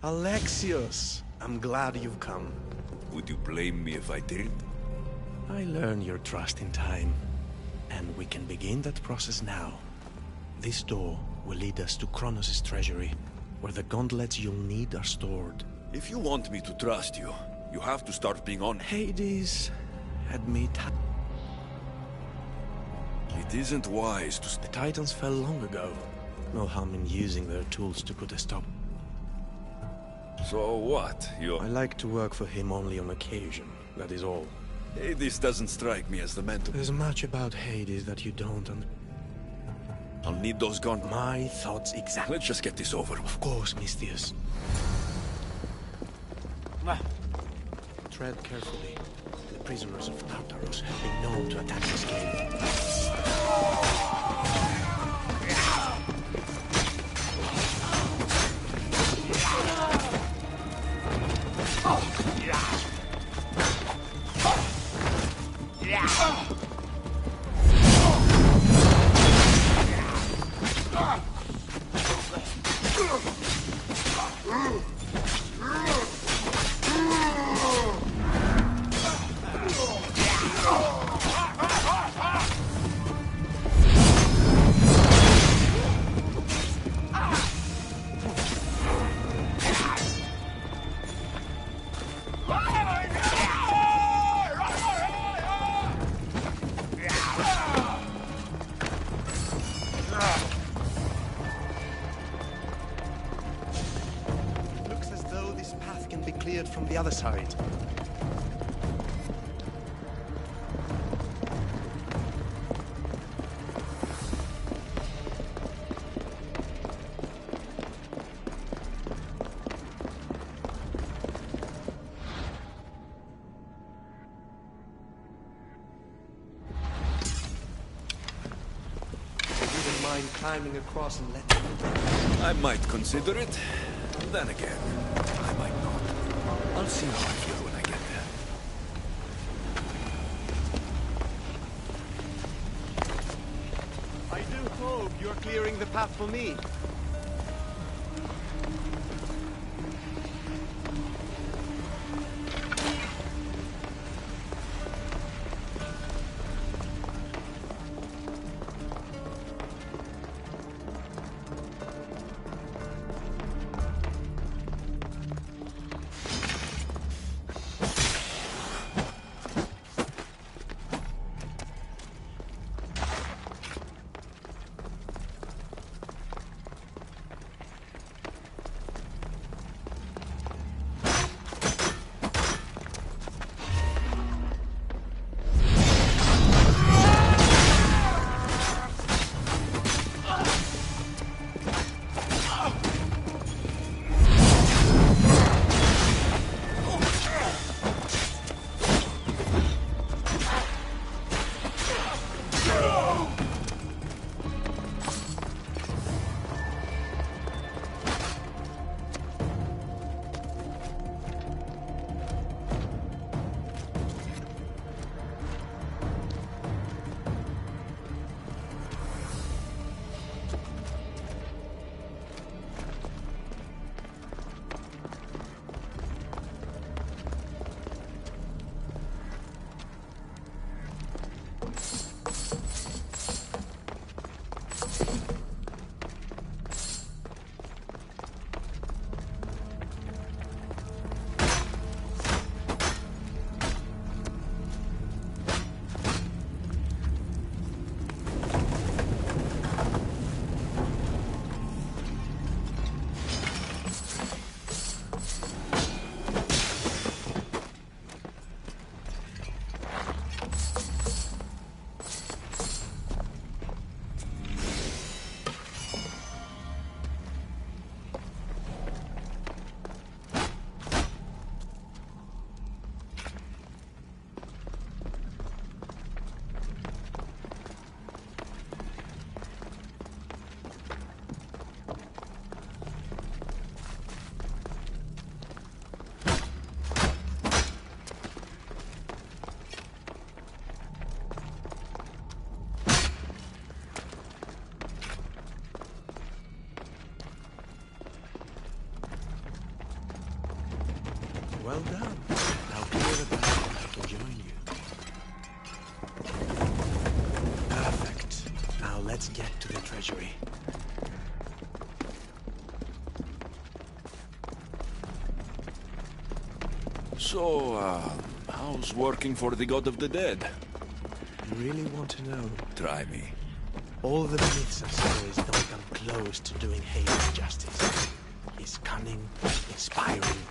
Alexios, I'm glad you've come. Would you blame me if I didn't? I learned your trust in time, and we can begin that process now. This door will lead us to Kronos' treasury, where the gauntlets you'll need are stored. If you want me to trust you, you have to start being honest. Hades, admit... It isn't wise to... The Titans fell long ago. No harm in using their tools to put a stop. So what? I like to work for him only on occasion, that is all. Hades doesn't strike me as the man to... There's much about Hades that you don't I'll need those guns. My thoughts exactly. Let's just get this over. Of course, Misthios. Tread carefully. The prisoners of Tartaros have been known to attack this cave. appeared from the other side. Climbing across and letting me down. I might consider it. Then again, I might not. I'll see how I feel when I get there. I do hope you're clearing the path for me. Well done. Now clear the path and I can join you. Perfect. Now let's get to the treasury. So, how's working for the God of the Dead? You really want to know? Try me. All the myths and stories don't come close to doing Hades justice. He's cunning, inspiring,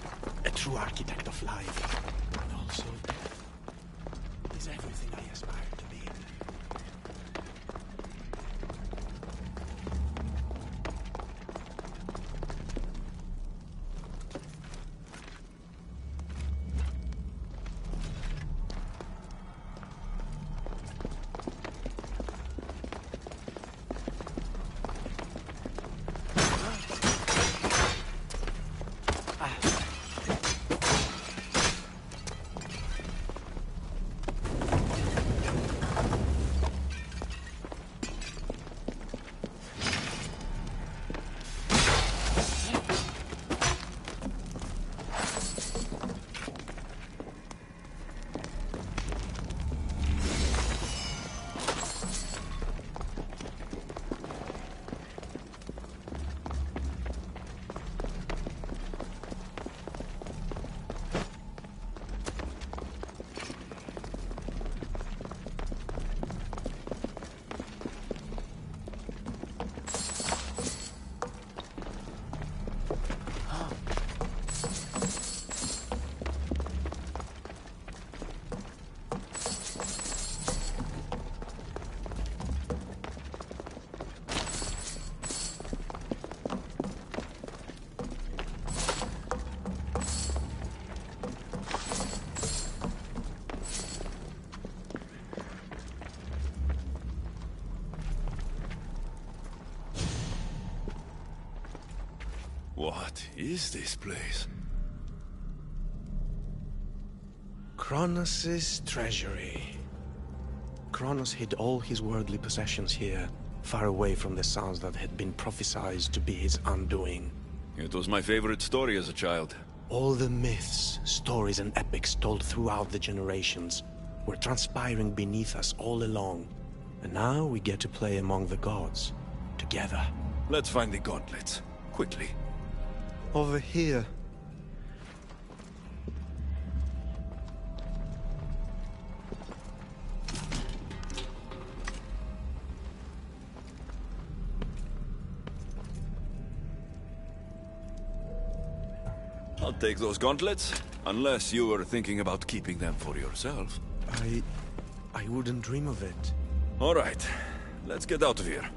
a true architect of life, and also death. He's everything I aspire to be. What is this place? Kronos' treasury. Kronos hid all his worldly possessions here, far away from the sons that had been prophesied to be his undoing. It was my favorite story as a child. All the myths, stories, and epics told throughout the generations were transpiring beneath us all along. And now we get to play among the gods, together. Let's find the gauntlets, quickly. Over here. I'll take those gauntlets, unless you were thinking about keeping them for yourself. I wouldn't dream of it. All right, let's get out of here.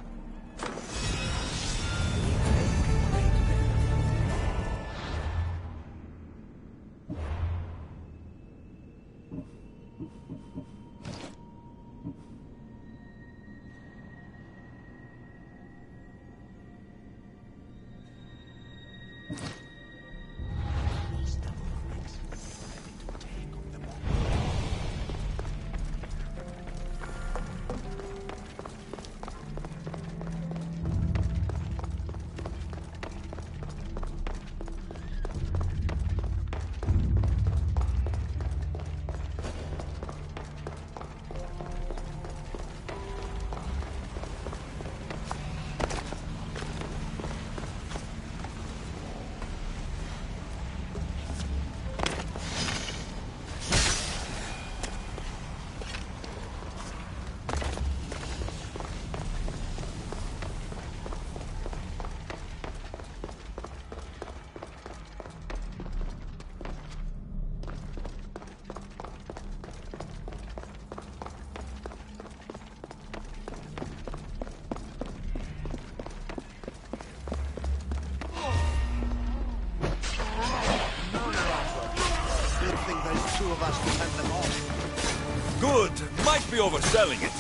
Good. Might be overselling it.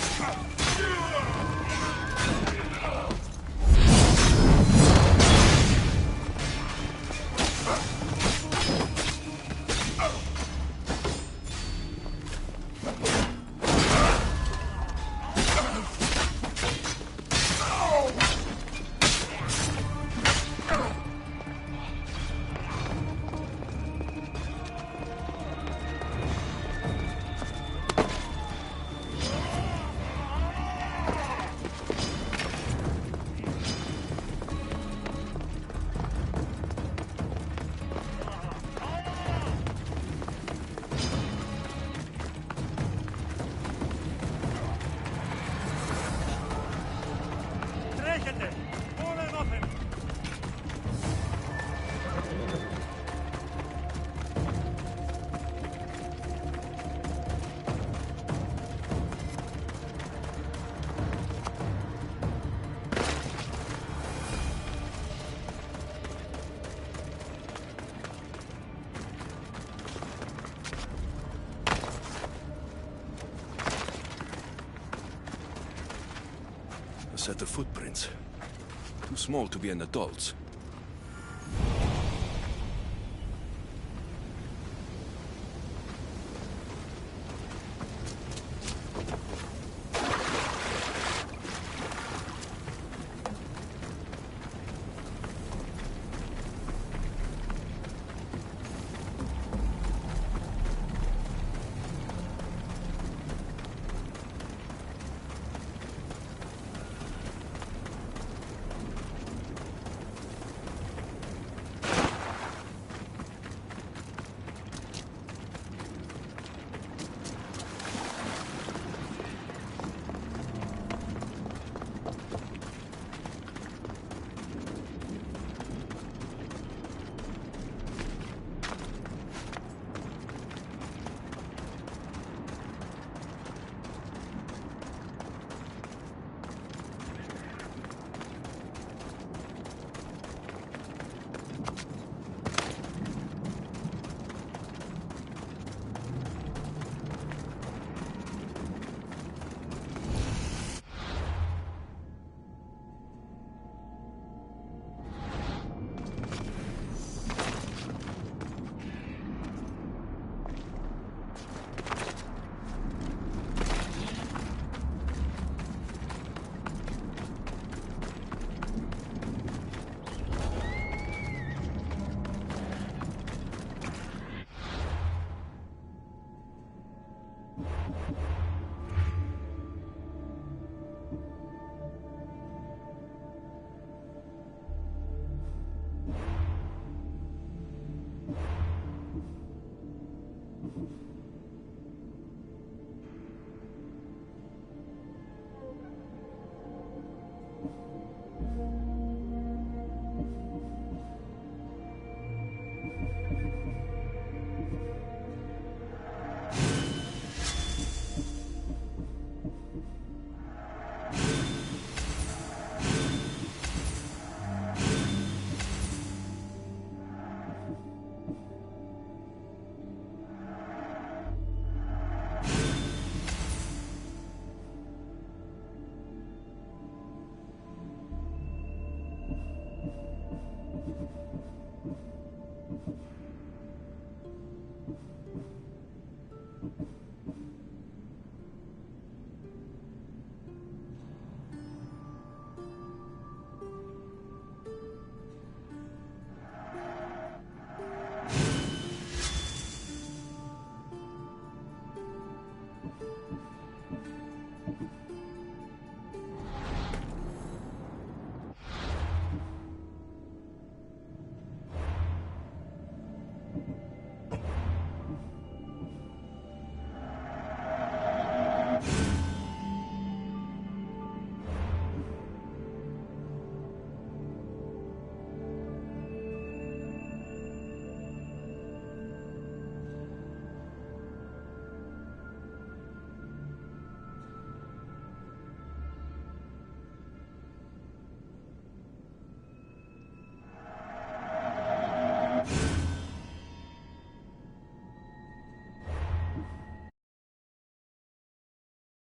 A set of footprints. Too small to be an adult's.